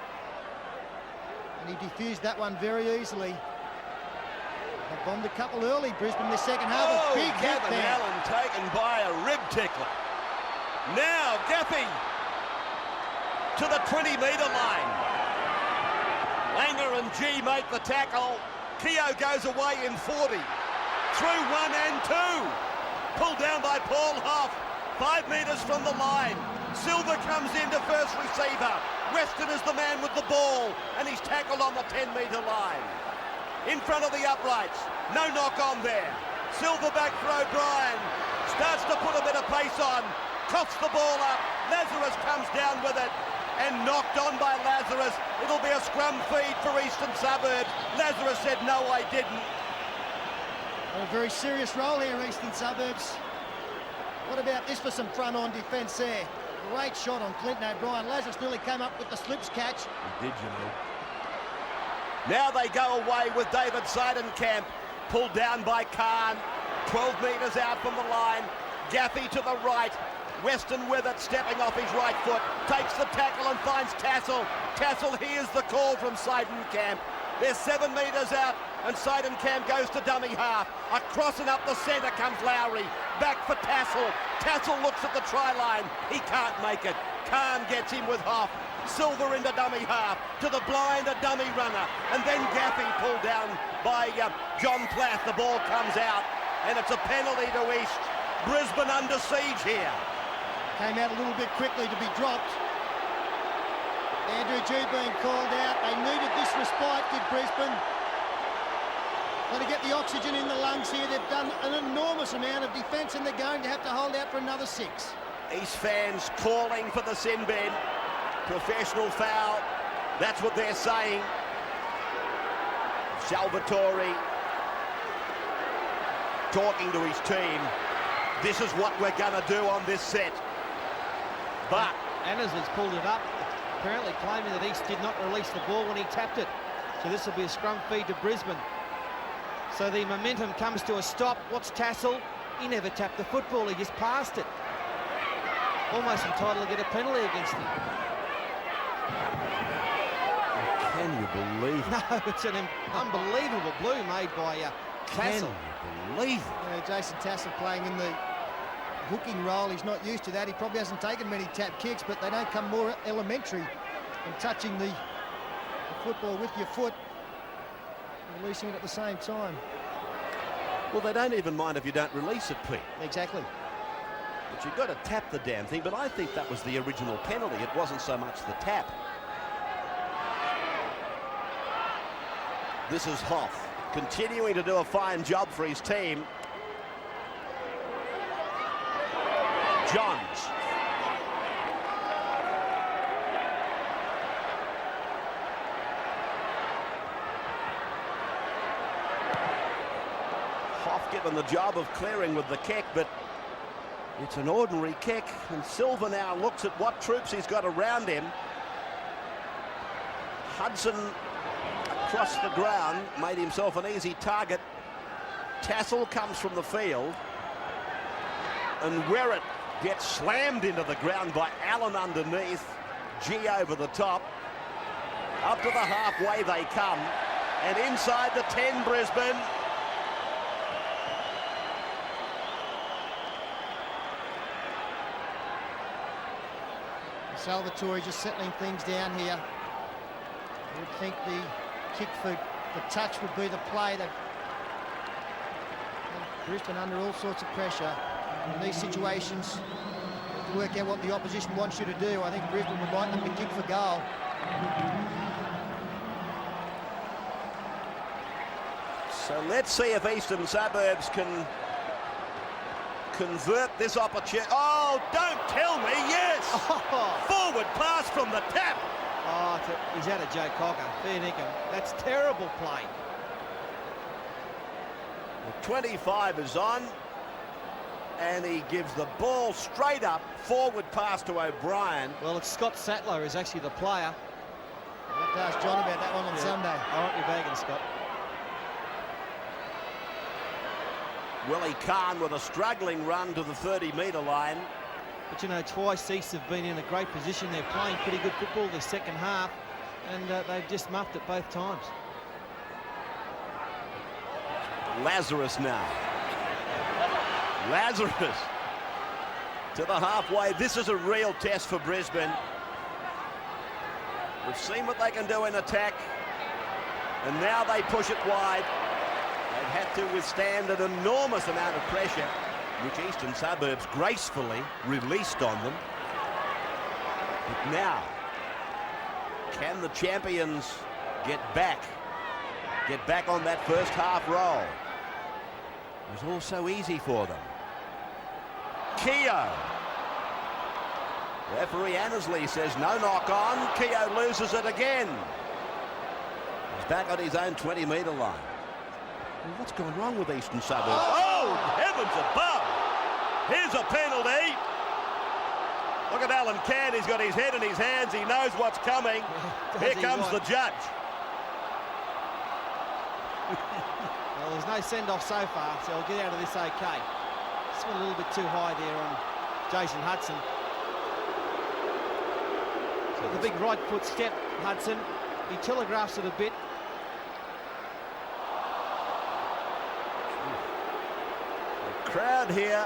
And he defused that one very easily. They bombed a couple early, Brisbane, in the second half. A big hit
Gavin
there.
Allen taken by a rib tickler. Now Gaffey to the 20-metre line. Langer and G make the tackle. Keogh goes away in 40. Through 1 and 2. Pulled down by Paul Hoff. 5 metres from the line. Silver comes into first receiver. Weston is the man with the ball, and he's tackled on the 10-metre line. In front of the uprights. No knock on there. Silver back for O'Brien. Starts to put a bit of pace on. Coughs the ball up. Lazarus comes down with it. And knocked on by Lazarus. It'll be a scrum feed for Eastern Suburbs. Lazarus said, no, I didn't.
A very serious role here, Eastern Suburbs. What about this for some front-on defence there? Great shot on Clinton O'Brien. Lazarus nearly came up with the slips catch.
He did, you know. Now they go away with David Seidenkamp, pulled down by Khan. 12 metres out from the line. Gaffey to the right. Weston with it, stepping off his right foot. Takes the tackle and finds Tassel. Tassel hears the call from Seidenkamp. They're 7 metres out, and Seidenkamp goes to dummy half. Across and up the centre comes Lowry. Back for Tassel. Tassel looks at the try line. He can't make it. Khan gets him with Hoff. Silver into dummy half. To the blind, a dummy runner. And then Gaffey pulled down by John Plath. The ball comes out, and it's a penalty to East. Brisbane under siege here.
Came out a little bit quickly to be dropped. Andrew G being called out. They needed this respite, did Brisbane. Got to get the oxygen in the lungs here. They've done an enormous amount of defence, and they're going to have to hold out for another 6.
East fans calling for the sin bin. Professional foul. That's what they're saying. Salvatore talking to his team. This is what we're going to do on this set. But
Annas has pulled it up, apparently claiming that East did not release the ball when he tapped it. So this will be a scrum feed to Brisbane. So the momentum comes to a stop. What's Tassel? He never tapped the football, he just passed it. Almost entitled to get a penalty against him.
can you believe it?
No, it's an unbelievable blue made by Tassel.
Can you believe it?
You know, Jason Tassel playing in the hooking role. He's not used to that. He probably hasn't taken many tap kicks, but they don't come more elementary than touching the football with your foot and releasing it at the same time.
Well, they don't even mind if you don't release it, Pete.
Exactly.
But you've got to tap the damn thing. But I think that was the original penalty. It wasn't so much the tap. This is Hoff, continuing to do a fine job for his team. Johns. Hoff given the job of clearing with the kick, but it's an ordinary kick, and Silver now looks at what troops he's got around him. Hudson across the ground made himself an easy target. Tassel comes from the field, and Werrett gets slammed into the ground by Allen underneath. G over the top. Up to the halfway they come, and inside the 10 Brisbane.
Salvatore just settling things down here. I would think the kick for the touch would be the play. That Brisbane under all sorts of pressure in these situations. You have to work out what the opposition wants you to do. I think Brisbane would like them to kick for goal.
So let's see if Eastern Suburbs can convert this opportunity. Oh, don't tell me, yes! Forward pass from the tap.
Oh, he's out of Joe Cocker. Fair dinkum. That's terrible play.
The 25 is on, and he gives the ball straight up, forward pass to O'Brien.
Well, it's Scott Sattler who's actually the player.
I'll have to ask John about that one on Sunday.
All right, you're bagging, Scott.
Willie Kahn with a struggling run to the 30-metre line.
But, you know, twice East have been in a great position. They're playing pretty good football the second half, and they've just muffed it both times.
Lazarus now. Lazarus to the halfway. This is a real test for Brisbane. We've seen what they can do in attack, and now they push it wide. They've had to withstand an enormous amount of pressure, which Eastern Suburbs gracefully released on them. But now, can the champions get back on that first half roll? It was all so easy for them. Keogh. Referee Annesley says no knock on. Keogh loses it again. He's back on his own 20-metre line. Well, what's gone wrong with Eastern Suburbs? Oh, heavens above! Here's a penalty. Look at Alan Cairn. He's got his head in his hands. He knows what's coming. Here comes the judge.
Well, there's no send-off so far, so he'll get out of this okay. Just went a little bit too high there on Jason Hudson. So the big right foot step, Hudson. He telegraphs it a bit.
The crowd here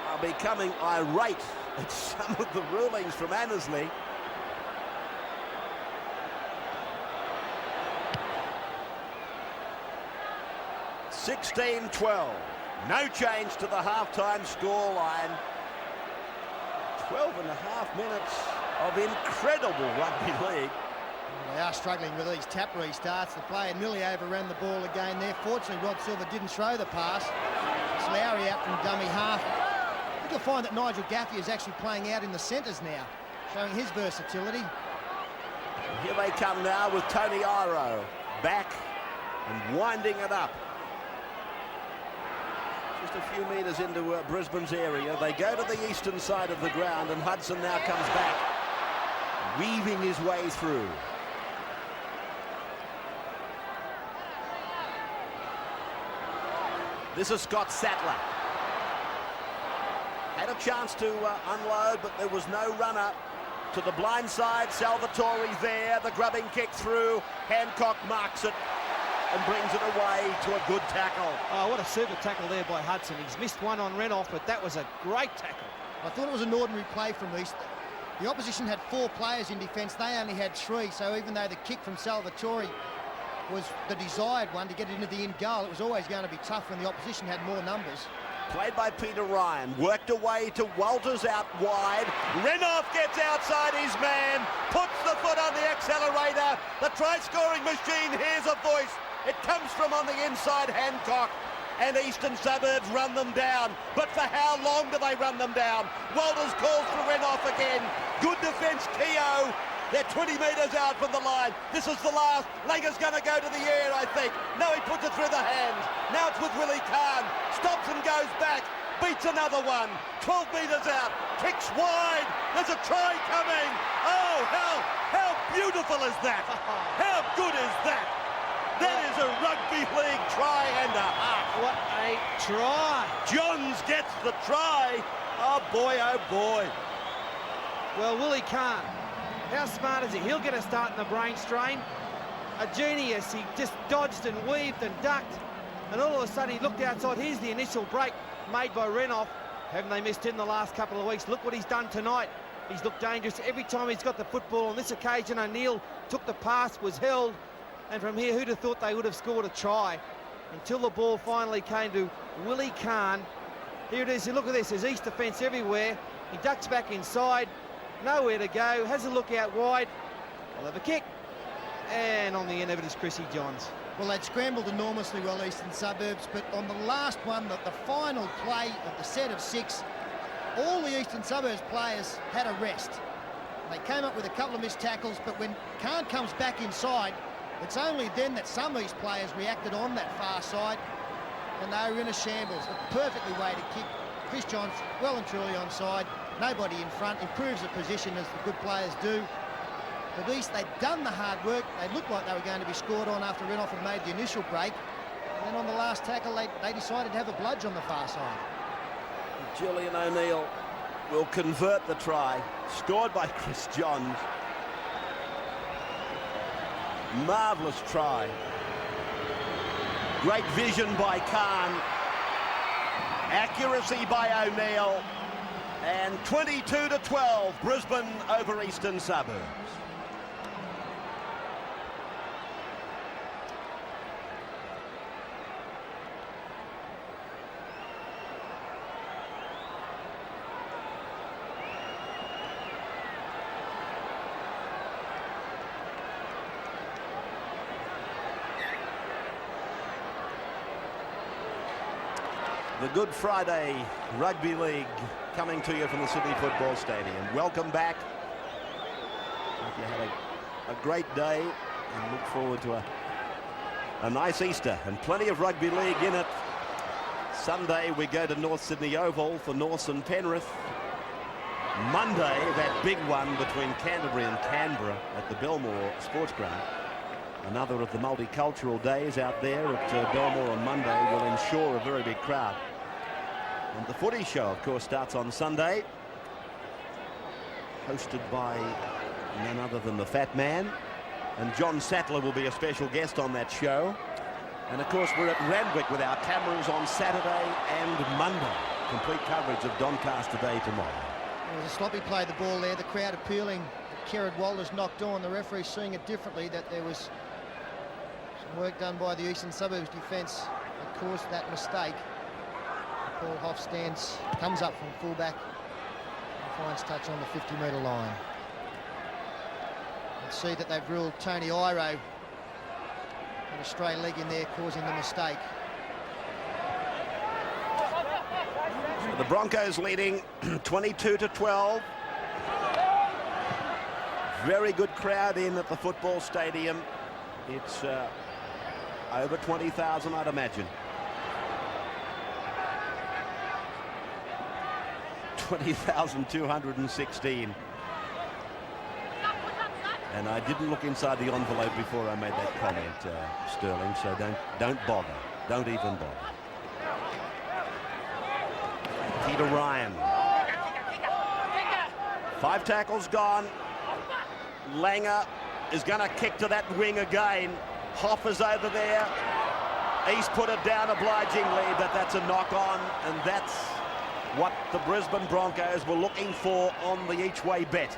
are becoming irate at some of the rulings from Annesley. (16-12). No change to the half-time score line. 12.5 minutes of incredible rugby league.
They are struggling with these tap restarts. The player nearly overran the ball again there. Fortunately, Rod Silver didn't throw the pass. Lowry out from dummy half. I think you'll find that Nigel Gaffey is actually playing out in the centres now, showing his versatility.
Here they come now with Tony Iro back and winding it up. Just a few metres into Brisbane's area. They go to the eastern side of the ground, and Hudson now comes back, weaving his way through. This is Scott Sattler. Had a chance to unload, but there was no runner to the blind side. Salvatore there, the grubbing kick through. Hancock marks it and brings it away to a good tackle.
Oh, what a super tackle there by Hudson. He's missed one on Renoff, but that was a great tackle.
I thought it was an ordinary play from East. The opposition had 4 players in defence. They only had 3, so even though the kick from Salvatore was the desired one to get it into the in goal, it was always going to be tough when the opposition had more numbers.
Played by Peter Ryan, worked away to Walters out wide. Renoff gets outside his man, puts the foot on the accelerator. The try-scoring machine hears a voice. It comes from on the inside, Hancock, and Eastern Suburbs run them down. But for how long do they run them down? Walters calls for Renoff again. Good defence, Keogh. They're 20 metres out from the line. This is the last. Langer's going to go to the air, I think. No, he puts it through the hands. Now it's with Willie Kahn. Stops and goes back. Beats another one. 12 metres out. Kicks wide. There's a try coming. Oh, how beautiful is that? How good is that? That is a rugby league try and a half.
What a try.
Johns gets the try. Oh, boy, oh, boy.
Well, Willie Kahn, how smart is he? He'll get a start in the brain strain. A genius. He just dodged and weaved and ducked. And all of a sudden he looked outside. Here's the initial break made by Renoff. Haven't they missed him the last couple of weeks? Look what he's done tonight. He's looked dangerous every time he's got the football. On this occasion, O'Neill took the pass, was held. And from here, who'd have thought they would have scored a try? Until the ball finally came to Willie Kahn. Here it is. Look at this. There's East defence everywhere. He ducks back inside. Nowhere to go. Has a look out wide. We'll have a kick. And on the end of it is Chrissy Johns.
Well, they'd scrambled enormously well, Eastern Suburbs, but on the last one, the final play of the set of 6, all the Eastern Suburbs players had a rest. They came up with a couple of missed tackles, but when Kahn comes back inside, it's only then that some of these players reacted on that far side, and they were in a shambles. A perfectly way to kick. Chris Johns well and truly onside. Nobody in front. Improves the position as the good players do. But East, they'd done the hard work. They looked like they were going to be scored on after Renoff had made the initial break. And then on the last tackle, they decided to have a bludge on the far side.
Julian O'Neill will convert the try. Scored by Chris Johns. Marvellous try. Great vision by Kahn. Accuracy by O'Neill. And 22-12, Brisbane over Eastern Suburbs. The Good Friday Rugby League coming to you from the Sydney Football Stadium. Welcome back. Hope you had a great day and look forward to A nice Easter and plenty of rugby league in it. Sunday we go to North Sydney Oval for North and Penrith. Monday, that big one between Canterbury and Canberra at the Belmore Sports Ground. Another of the multicultural days out there at Belmore on Monday will ensure a very big crowd. And the footy show, of course, starts on Sunday, hosted by none other than the Fat Man. And John Sattler will be a special guest on that show. And, of course, we're at Randwick with our cameras on Saturday and Monday. Complete coverage of Doncaster Day tomorrow.
There was a sloppy play of the ball there. The crowd appealing that Kerrod Walters knocked on. The referee seeing it differently, that there was some work done by the Eastern Suburbs defence that caused that mistake. Paul Hoff comes up from fullback and finds touch on the 50-metre line. You can see that they've ruled Tony Iro and a stray leg in there, causing the mistake.
So the Broncos leading 22-12. Very good crowd in at the football stadium. It's over 20,000, I'd imagine. 20,216. And I didn't look inside the envelope before I made that comment, Sterling, so don't bother. Don't even bother. Peter Ryan. 5 tackles gone. Langer is going to kick to that wing again. Hoff is over there. East put it down obligingly, but that's a knock on, and that's what the Brisbane Broncos were looking for on the each-way bet.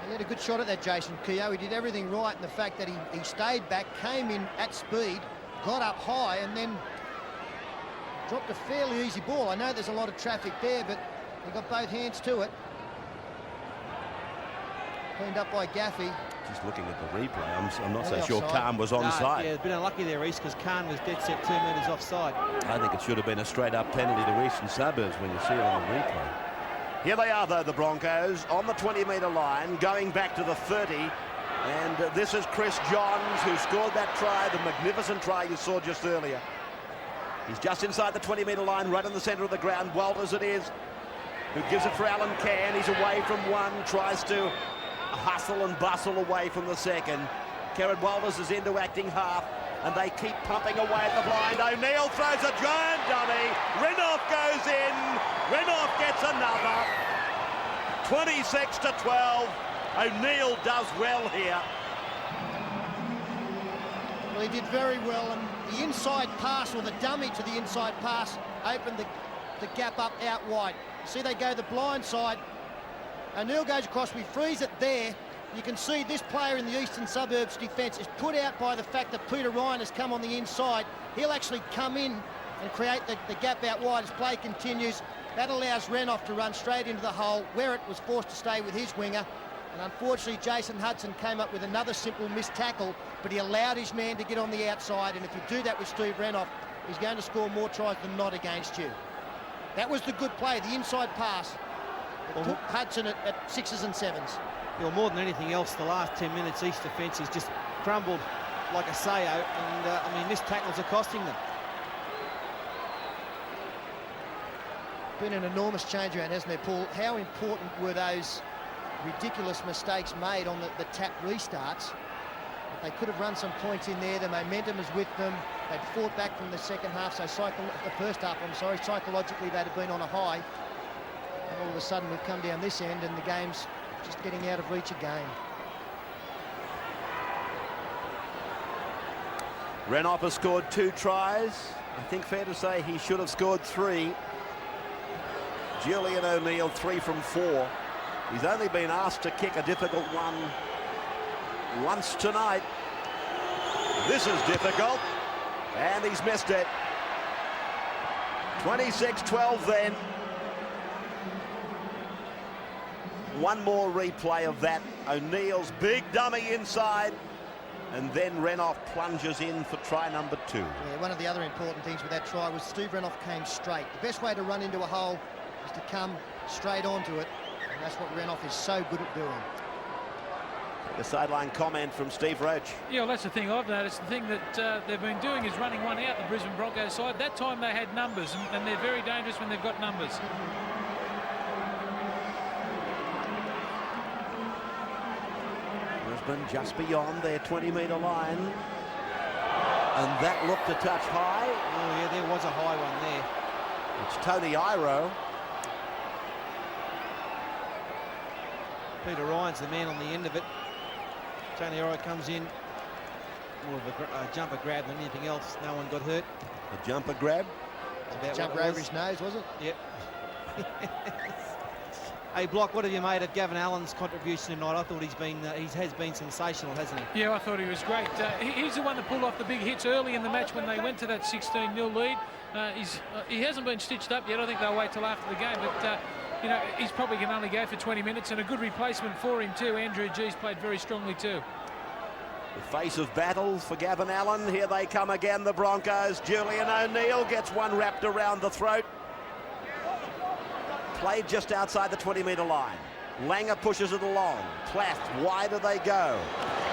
He had a good shot at that, Jason Keogh. He did everything right in the fact that he stayed back, came in at speed, got up high, and then dropped a fairly easy ball. I know there's a lot of traffic there, but he got both hands to it. Cleaned up by Gaffey.
Just looking at the replay, I'm not so
Offside.
sure Khan was onside.
Yeah, it's been unlucky there, East, because Khan was dead set 2 metres offside.
I think it should have been a straight-up penalty to Eastern Suburbs when you see it on the replay. Here they are, though, the Broncos, on the 20-metre line, going back to the 30. And this is Chris Johns, who scored that try, the magnificent try you saw just earlier. He's just inside the 20-metre line, right in the centre of the ground. Walters it is, who gives it for Alan Cann. He's away from one, tries to hustle and bustle away from the second. Kerrod Walters is into acting half, and they keep pumping away at the blind. O'Neill throws a giant dummy. Renouf goes in. Renouf gets another. 26-12. O'Neill does well here.
Well, he did very well, and the inside pass, or the dummy to the inside pass, opened the gap up out wide. See, they go the blind side. O'Neill goes across, we freeze it there. You can see this player in the Eastern Suburbs defence is put out by the fact that Peter Ryan has come on the inside. He'll actually come in and create the gap out wide as play continues. That allows Renouf to run straight into the hole, where it was forced to stay with his winger. And unfortunately, Jason Hudson came up with another simple missed tackle, but he allowed his man to get on the outside. And if you do that with Steve Renouf, he's going to score more tries than not against you. That was the good play, the inside pass. It put Hudson at 6s and 7s.
Well, more than anything else, the last 10 minutes, East defence has just crumbled like a sayo, and I mean, missed tackles are costing them.
Been an enormous change around, hasn't there, Paul? How important were those ridiculous mistakes made on the tap restarts? They could have run some points in there. The momentum is with them. They'd fought back from the second half, so the first half, I'm sorry, psychologically they'd have been on a high. And all of a sudden we've come down this end and the game's just getting out of reach again.
Renouf has scored 2 tries. I think fair to say he should have scored 3. Julian O'Neill 3 from 4. He's only been asked to kick a difficult one once tonight. This is difficult, and he's missed it. 26-12 then. One more replay of that. O'Neill's big dummy inside, and then Renouf plunges in for try number 2.
Yeah, one of the other important things with that try was Steve Renouf came straight. The best way to run into a hole is to come straight onto it, and that's what Renouf is so good at doing.
The sideline comment from Steve Roach.
Yeah, well, that's the thing I've noticed. The thing that they've been doing is running one out, the Brisbane Broncos side. That time they had numbers, and they're very dangerous when they've got numbers.
Brisbane just beyond their 20-metre line. And that looked a touch high.
Oh, yeah, there was a high one there.
It's Tony Iro.
Peter Ryan's the man on the end of it. Tony Iro comes in. More of a jumper grab than anything else. No one got hurt.
The jumper grab.
Jumper over his nose, was it?
Yep. Hey, Block, what have you made of Gavin Allen's contribution tonight? I thought he has been sensational, hasn't he?
Yeah, I thought he was great. He's the one that pulled off the big hits early in the match when they went to that 16-0 lead. He hasn't been stitched up yet. I think they'll wait till after the game, but you know, he's probably can only go for 20 minutes, and a good replacement for him too. Andrew G's played very strongly too.
The face of battle for Gavin Allen. Here they come again, the Broncos. Julian O'Neill gets one wrapped around the throat. Played just outside the 20-metre line. Langer pushes it along. Plath, wide do they go?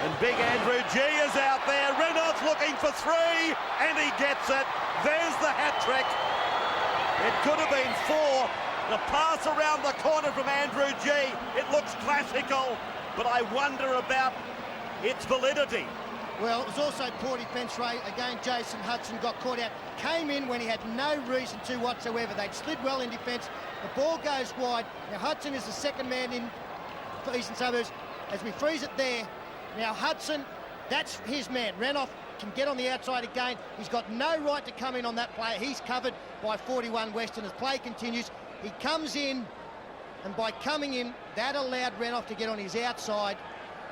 And big Andrew G is out there. Reynolds looking for three, and he gets it. There's the hat-trick. It could have been four. The pass around the corner from Andrew G. It looks classical, but I wonder about its validity.
Well, it was also poor defence, Ray. Again, Jason Hudson got caught out. Came in when he had no reason to whatsoever. They'd slid well in defence. The ball goes wide. Now, Hudson is the second man in for Eastern Suburbs. As we freeze it there, now Hudson, that's his man. Renoff can get on the outside again. He's got no right to come in on that play. He's covered by 41 Western as play continues. He comes in, and by coming in, that allowed Renoff to get on his outside.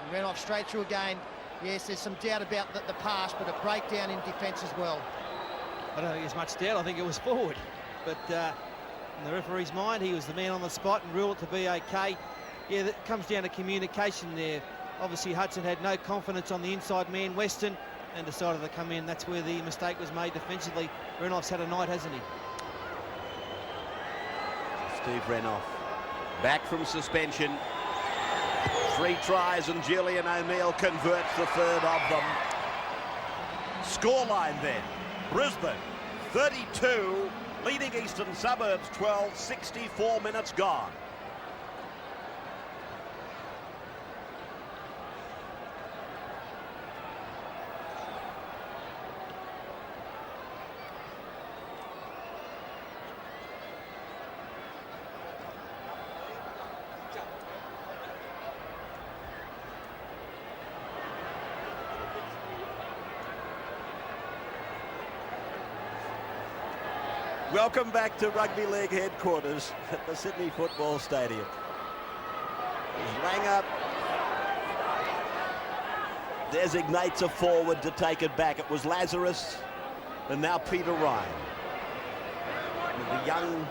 And Renoff straight through again. Yes, there's some doubt about the pass, but a breakdown in defence as well.
I don't think there's much doubt. I think it was forward. But in the referee's mind, he was the man on the spot and ruled it to be okay. Yeah, that comes down to communication there. Obviously, Hudson had no confidence on the inside man, Weston, and decided to come in. That's where the mistake was made defensively. Renoff's had a night, hasn't he?
Steve Renoff back from suspension. 3 tries, and Julian O'Neill converts the third of them. Scoreline then. Brisbane 32, leading Eastern Suburbs 12, 64 minutes gone. Welcome back to Rugby League headquarters at the Sydney Football Stadium. Langer designates a forward to take it back. It was Lazarus and now Peter Ryan. The young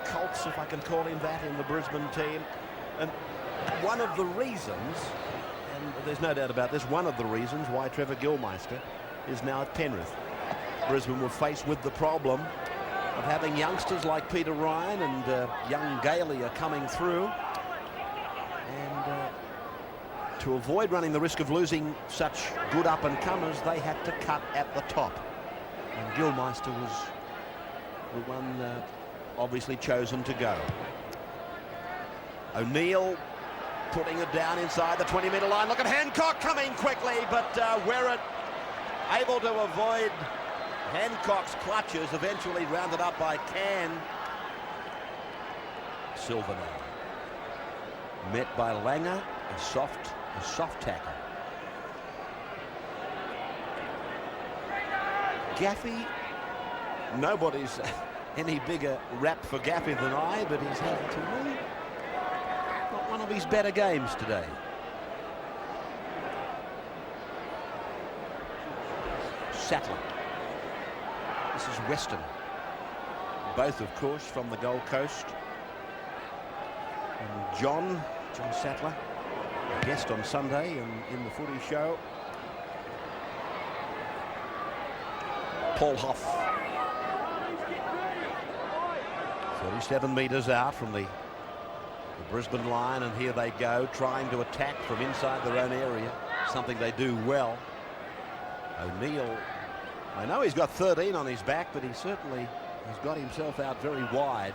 Colts, if I can call him that, in the Brisbane team. And one of the reasons, and there's no doubt about this, one of the reasons why Trevor Gilmeister is now at Penrith. Brisbane were faced with the problem of having youngsters like Peter Ryan and young Gailey are coming through, and to avoid running the risk of losing such good up-and-comers, they had to cut at the top, and Gilmeister was the one obviously chosen to go. O'Neill putting it down inside the 20-metre line. Look at Hancock coming quickly, but Werrett able to avoid Hancock's clutches, eventually rounded up by Can. Silverman met by Langer, a soft tackle. Gaffey, nobody's any bigger rap for Gaffey than I, but he's had, to me, not one of his better games today. Sattler. This is Western. Both, of course, from the Gold Coast. And John Sattler, a guest on Sunday in the footy show. Paul Hoff. 37 metres out from the Brisbane line, and here they go, trying to attack from inside their own area, something they do well. O'Neill, I know he's got 13 on his back, but he certainly has got himself out very wide.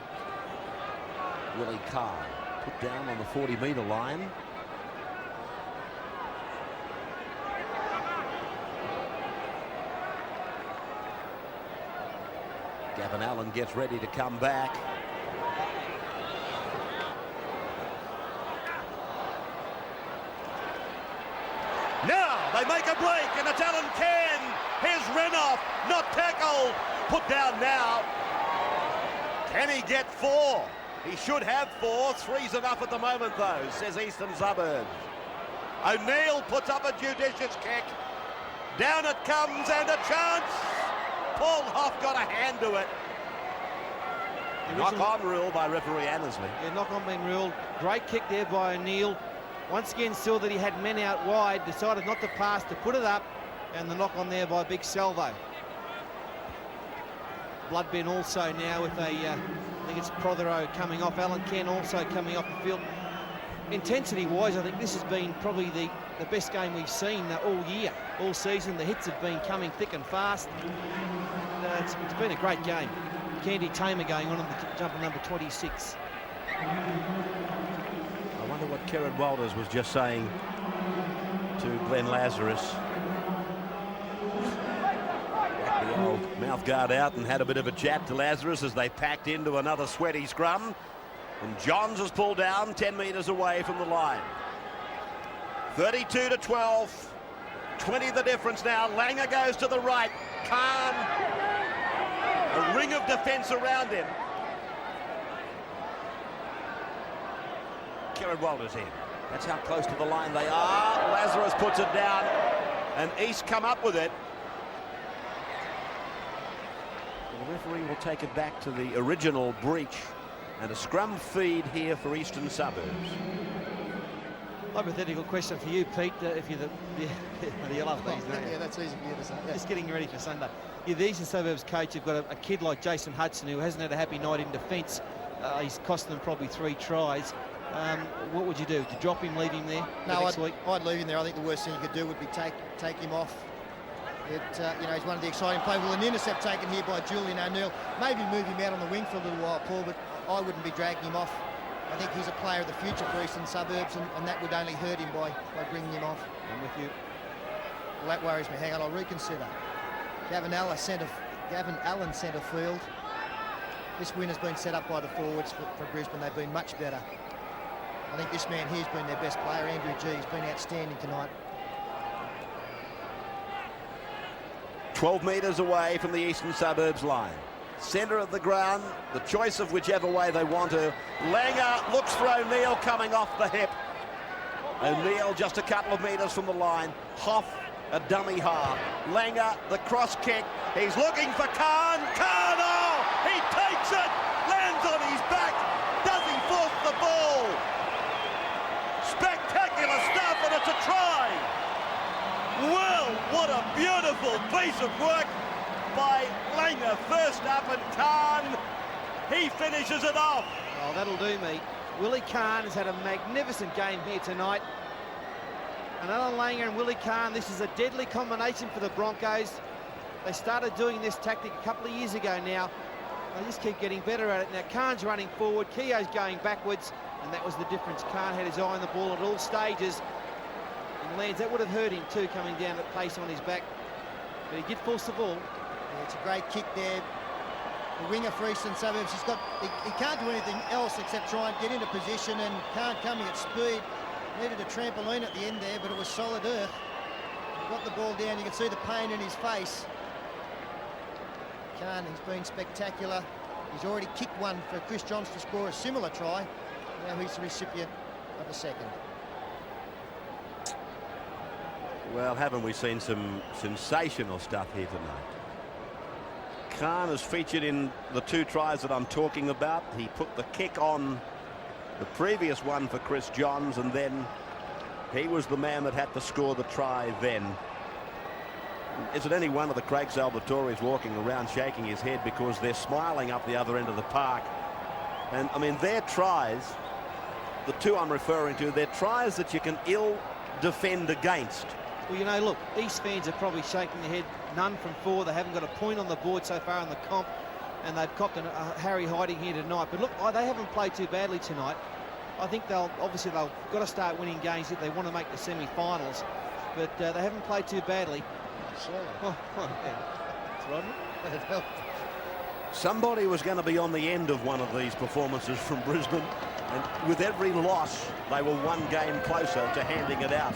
Willie Carr put down on the 40-metre line. Gavin Allen gets ready to come back. Now they make a break, and it's Allen Cairn. Here's Renoff, not tackled. Put down now. Can he get 4? He should have 4. 3's enough at the moment, though, says Eastern Suburbs. O'Neill puts up a judicious kick. Down it comes, and a chance. Paul Hoff got a hand to it. Knock-on rule by referee Annesley.
Yeah, knock-on being ruled. Great kick there by O'Neill. Once again, saw that he had men out wide, decided not to pass, to put it up, and the knock-on there by Big Salvo. Bloodben also now with a, I think it's Prothero coming off. Allen Cairn also coming off the field. Intensity-wise, I think this has been probably the best game we've seen all year, all season. The hits have been coming thick and fast. It's been a great game. Candy Tamer going on the jumper number 26.
I wonder what Kerrod Walters was just saying to Glenn Lazarus. Got the old mouth guard out and had a bit of a chat to Lazarus as they packed into another sweaty scrum. And Johns has pulled down 10 metres away from the line. 32-12. 20 the difference now. Langer goes to the right. Khan. A ring of defence around him. Kerrod Walters in. That's how close to the line they are. Lazarus puts it down, and East come up with it. The referee will take it back to the original breach, and a scrum feed here for Eastern Suburbs.
Hypothetical question for you, Pete. If you're you love these, don't you?
Yeah, that's easy for you to say. Yeah.
Just getting ready for Sunday. You're the Eastern Suburbs coach. You've got a kid like Jason Hudson who hasn't had a happy night in defence. He's cost them probably 3 tries. What would you do? To drop him, leave him there next week?
I'd leave him there. I think the worst thing you could do would be take him off. You know, he's one of the exciting players. Well, an intercept taken here by Julian O'Neill. Maybe move him out on the wing for a little while, Paul, but I wouldn't be dragging him off. I think he's a player of the future for Eastern Suburbs, and that would only hurt him by bringing him off.
I'm with you.
Well, that worries me. Hang on, I'll reconsider. Gavin Allen centre field. This win has been set up by the forwards for Brisbane. They've been much better. I think this man here's been their best player. Andrew G has been outstanding tonight.
12 metres away from the Eastern Suburbs line. Centre of the ground, the choice of whichever way they want to. Langer looks for O'Neill coming off the hip. O'Neill just a couple of metres from the line. Hoff, a dummy half. Langer, the cross kick. He's looking for Khan. Khan, oh! He takes it! Lands on his back. Does he force the ball? Spectacular stuff, and it's a try. Well, what a beautiful piece of work by Langer. First up, and Khan, he finishes it off.
Oh, that'll do me. Willie Khan has had a magnificent game here tonight. And Alan Langer and Willie Khan, this is a deadly combination for the Broncos. They started doing this tactic a couple of years ago now. They just keep getting better at it. Now Khan's running forward, Keogh's going backwards, and that was the difference. Khan had his eye on the ball at all stages. And lands, that would have hurt him too, coming down at pace on his back. But he did force the ball.
Yeah, it's a great kick there. The winger for Eastern Suburbs, he can't do anything else except try and get into position, and Khan coming at speed. Needed a trampoline at the end there, but it was solid earth. He got the ball down, you can see the pain in his face. Khan, he's been spectacular. He's already kicked one for Chris Johns to score a similar try. Now he's the recipient of a second.
Well, haven't we seen some sensational stuff here tonight? Khan has featured in the 2 tries that I'm talking about. He put the kick on the previous one for Chris Johns, and then he was the man that had to score the try then. Isn't any one of the Craig Salvatore's walking around shaking his head because they're smiling up the other end of the park? And I mean, their tries the two I'm referring to, they're tries that you can ill defend against.
Well, you know, look, East fans are probably shaking their head. None from 4. They haven't got a point on the board so far in the comp, and they've copped a Harry hiding here tonight. But look, they haven't played too badly tonight. I think they've got to start winning games if they want to make the semi-finals. But they haven't played too badly. Oh, yeah. That's right.
Somebody was going to be on the end of one of these performances from Brisbane, and with every loss, they were one game closer to handing it out.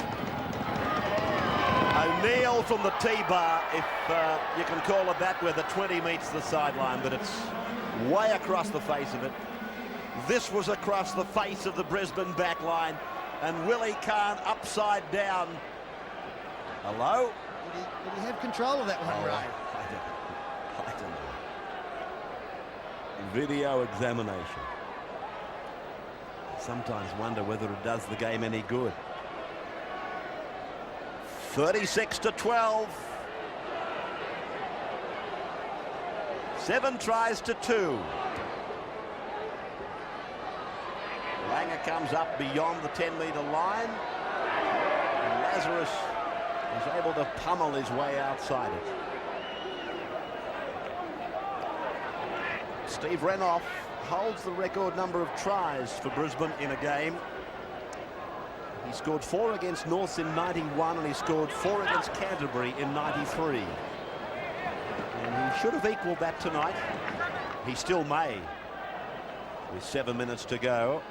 O'Neill from the T-bar, if you can call it that, where the 20 meets the sideline, but it's way across the face of it. This was across the face of the Brisbane back line, and Willie Kahn upside down. Hello?
Did he have control of that one, Ray?
I don't know. Video examination. Sometimes wonder whether it does the game any good. 36-12. 7 tries to 2. Langer comes up beyond the 10-metre line. And Lazarus is able to pummel his way outside it. Steve Renouf holds the record number of tries for Brisbane in a game. He scored 4 against Norths in 91, and he scored 4 against Canterbury in 93. And he should have equalled that tonight. He still may, with 7 minutes to go.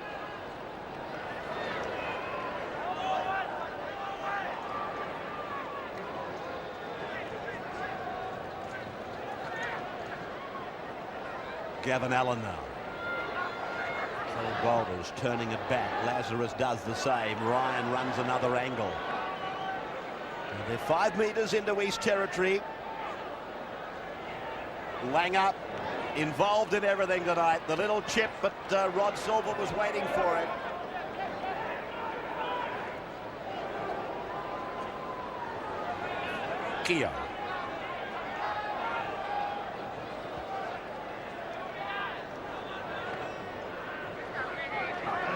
Gavin Allen now. Kelly Boulders turning it back. Lazarus does the same. Ryan runs another angle. And they're 5 metres into East Territory. Langer involved in everything tonight. The little chip, but Rod Silver was waiting for it. Keogh.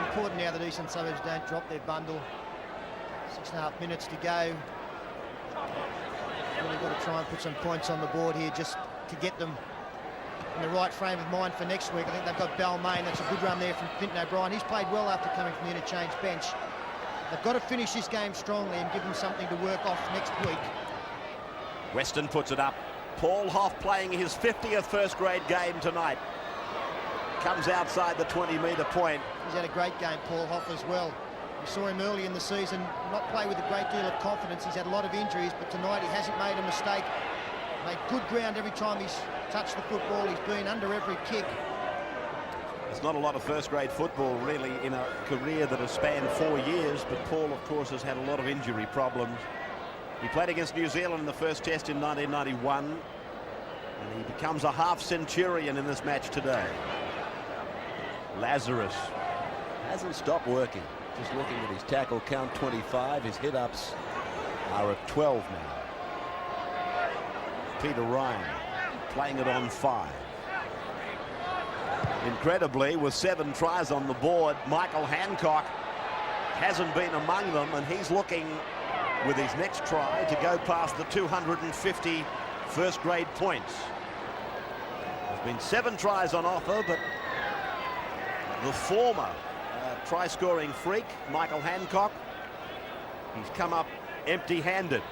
Important now that Eastern Suburbs don't drop their bundle. 6.5 minutes to go. Really got to try and put some points on the board here just to get them in the right frame of mind for next week. I think they've got Balmain. That's a good run there from Clinton O'Brien. He's played well after coming from the interchange bench. They've got to finish this game strongly and give them something to work off next week.
Weston puts it up. Paul Hoff playing his 50th first-grade game tonight. Comes outside the 20-metre point.
He's had a great game, Paul Hoff, as well. We saw him early in the season not play with a great deal of confidence. He's had a lot of injuries, but tonight he hasn't made a mistake. Made good ground every time he's touched the football. He's been under every kick.
There's not a lot of first-grade football, really, in a career that has spanned 4 years, but Paul, of course, has had a lot of injury problems. He played against New Zealand in the first test in 1991, and he becomes a half-centurion in this match today. Lazarus hasn't stopped working. Just looking at his tackle count, 25. His hit-ups are at 12 now. Peter Ryan playing it on 5. Incredibly, with 7 tries on the board, Michael Hancock hasn't been among them, and he's looking with his next try to go past the 250 first-grade points. There's been 7 tries on offer, but the former try-scoring freak, Michael Hancock, he's come up empty-handed.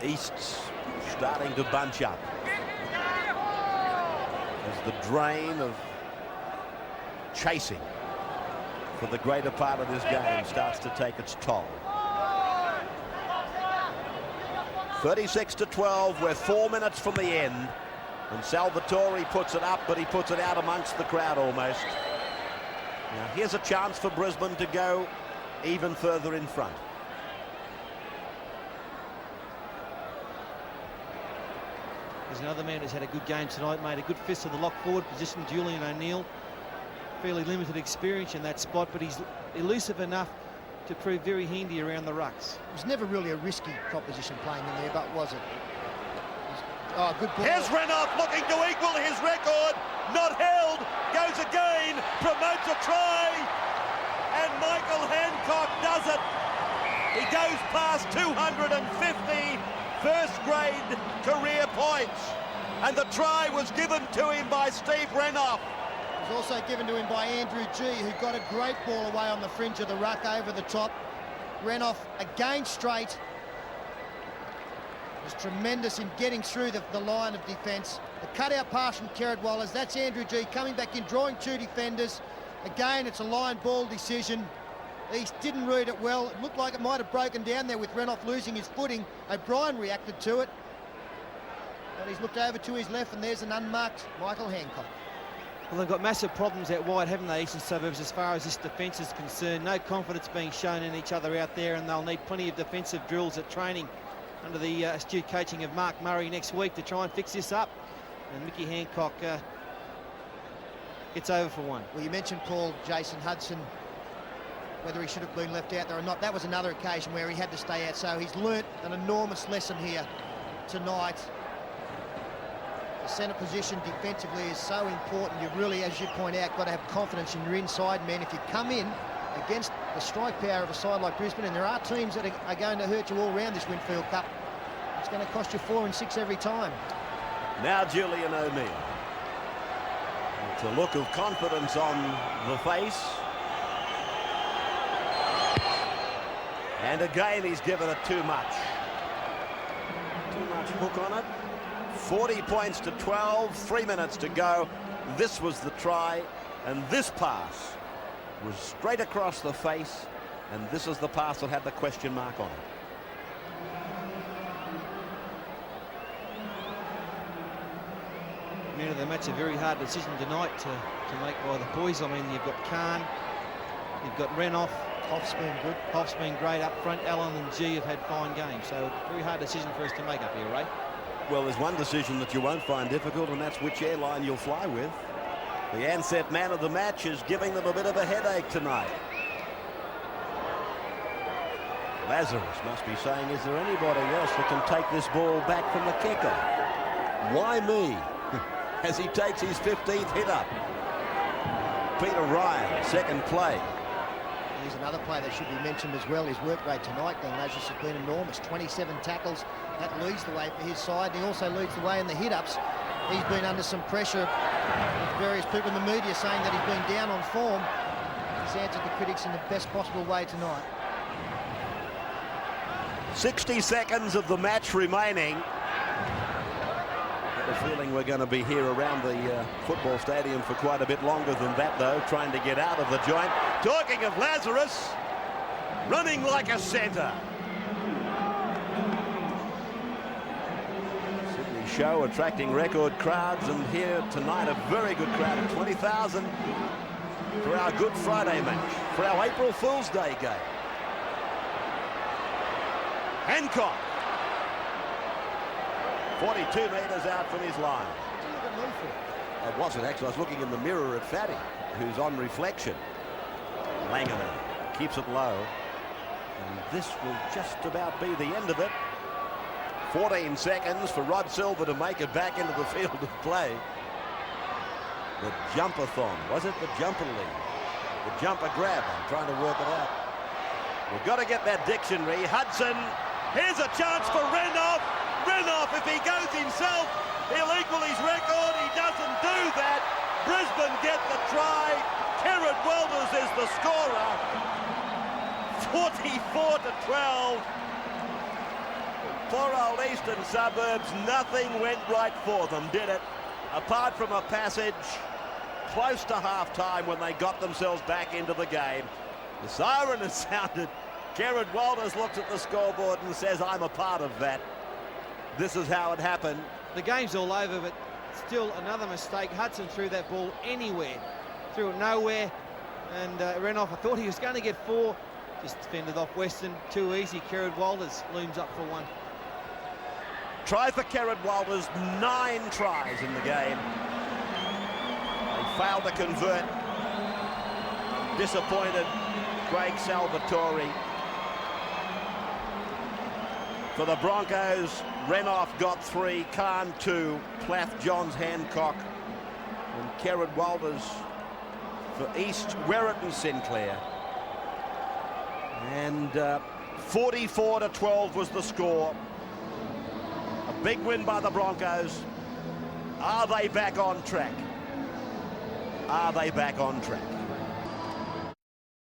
East's starting to bunch up as the drain of chasing for the greater part of this game starts to take its toll. 36-12, we're 4 minutes from the end, and Salvatore puts it up, but he puts it out amongst the crowd almost. Now here's a chance for Brisbane to go even further in front.
There's another man who's had a good game tonight, made a good fist of the lock forward position, Julian O'Neill. Fairly limited experience in that spot, but he's elusive enough to prove very handy around the rucks.
It was never really a risky proposition playing in there, but was it? He's Oh, good ball.
Here's Renouf looking to equal his record. Not held. Goes again. Promotes a try. And Michael Hancock does it. He goes past 250 first-grade career points. And the try was given to him by Steve Renouf.
It was also given to him by Andrew G, who got a great ball away on the fringe of the ruck over the top. Renouf again straight. Was tremendous in getting through the line of defence. The cut-out pass from Kerrod Wallace. That's Andrew G coming back in, drawing two defenders. Again, it's a line ball decision. East didn't read it well. It looked like it might have broken down there with Renouf losing his footing. O'Brien reacted to it. But he's looked over to his left, and there's an unmarked Michael Hancock.
Well, they've got massive problems out wide, haven't they, Eastern Suburbs, as far as this defence is concerned. No confidence being shown in each other out there, and they'll need plenty of defensive drills at training under the astute coaching of Mark Murray next week to try and fix this up. And Mickey Hancock gets over for one.
Well, you mentioned Paul Jason Hudson, whether he should have been left out there or not. That was another occasion where he had to stay out, so he's learnt an enormous lesson here tonight. The centre position defensively is so important. You really, as you point out, got to have confidence in your inside men. If you come in against the strike power of a side like Brisbane, and there are teams that are going to hurt you all around this Winfield Cup, it's going to cost you 4 and 6 every time.
Now Julian O'Neill. It's a look of confidence on the face. And again, he's given it too much. Too much hook on it. 40 points to 12, 3 minutes to go. This was the try, and this pass was straight across the face, and this is the pass that had the question mark on it.
Man of the match, a very hard decision tonight to make by the boys. I mean, you've got Khan, you've got Renouf.
Hoff's been good.
Hoff's been great up front. Allen and G have had fine games, so very hard decision for us to make up here, Ray.
Well, there's one decision that you won't find difficult, and that's which airline you'll fly with. The Ansett man of the match is giving them a bit of a headache tonight. Lazarus must be saying, is there anybody else that can take this ball back from the kicker? Why me? As he takes his 15th hit up. Peter Ryan, second play.
Here's another play that should be mentioned as well. His work rate tonight, Glenn Lazarus, has been enormous. 27 tackles. That leads the way for his side. He also leads the way in the hit-ups. He's been under some pressure with various people in the media saying that he's been down on form. He's answered the critics in the best possible way tonight.
60 seconds of the match remaining. I have a feeling we're going to be here around the football stadium for quite a bit longer than that, though, trying to get out of the joint. Talking of Lazarus, running like a centre. Sydney show attracting record crowds, and here tonight a very good crowd of 20,000 for our Good Friday match, for our April Fool's Day game. Hancock. 42 metres out from his line. It wasn't actually. I was looking in the mirror at Fatty, who's on reflection. Langana keeps it low. And this will just about be the end of it. 14 seconds for Rod Silver to make it back into the field of play. The jumper-thon. Was it the jumper lead? The jumper grab. I'm trying to work it out. We've got to get that dictionary. Hudson. Here's a chance for Renouf. Renouf, if he goes himself, he'll equal his record. He doesn't do that. Brisbane get the try. Kerrod Walters is the scorer. 44 to 12. Poor old Eastern Suburbs, nothing went right for them, did it? Apart from a passage close to half-time when they got themselves back into the game. The siren has sounded. Kerrod Walters looks at the scoreboard and says, I'm a part of that. This is how it happened.
The game's all over, but still another mistake. Hudson threw that ball anywhere. Threw it nowhere. And Renouf, I thought he was going to get 4. Just fended off Weston. Too easy. Kerrod Walters looms up for 1.
Try for Kerrod Walters. 9 tries in the game. They failed to convert. Disappointed Craig Salvatore. For the Broncos, Renoff got 3, Khan 2, Plath, Johns, Hancock, and Kerrod Walters for East, Werrett and Sinclair. And 44-12 was the score. A big win by the Broncos. Are they back on track? Are they back on track?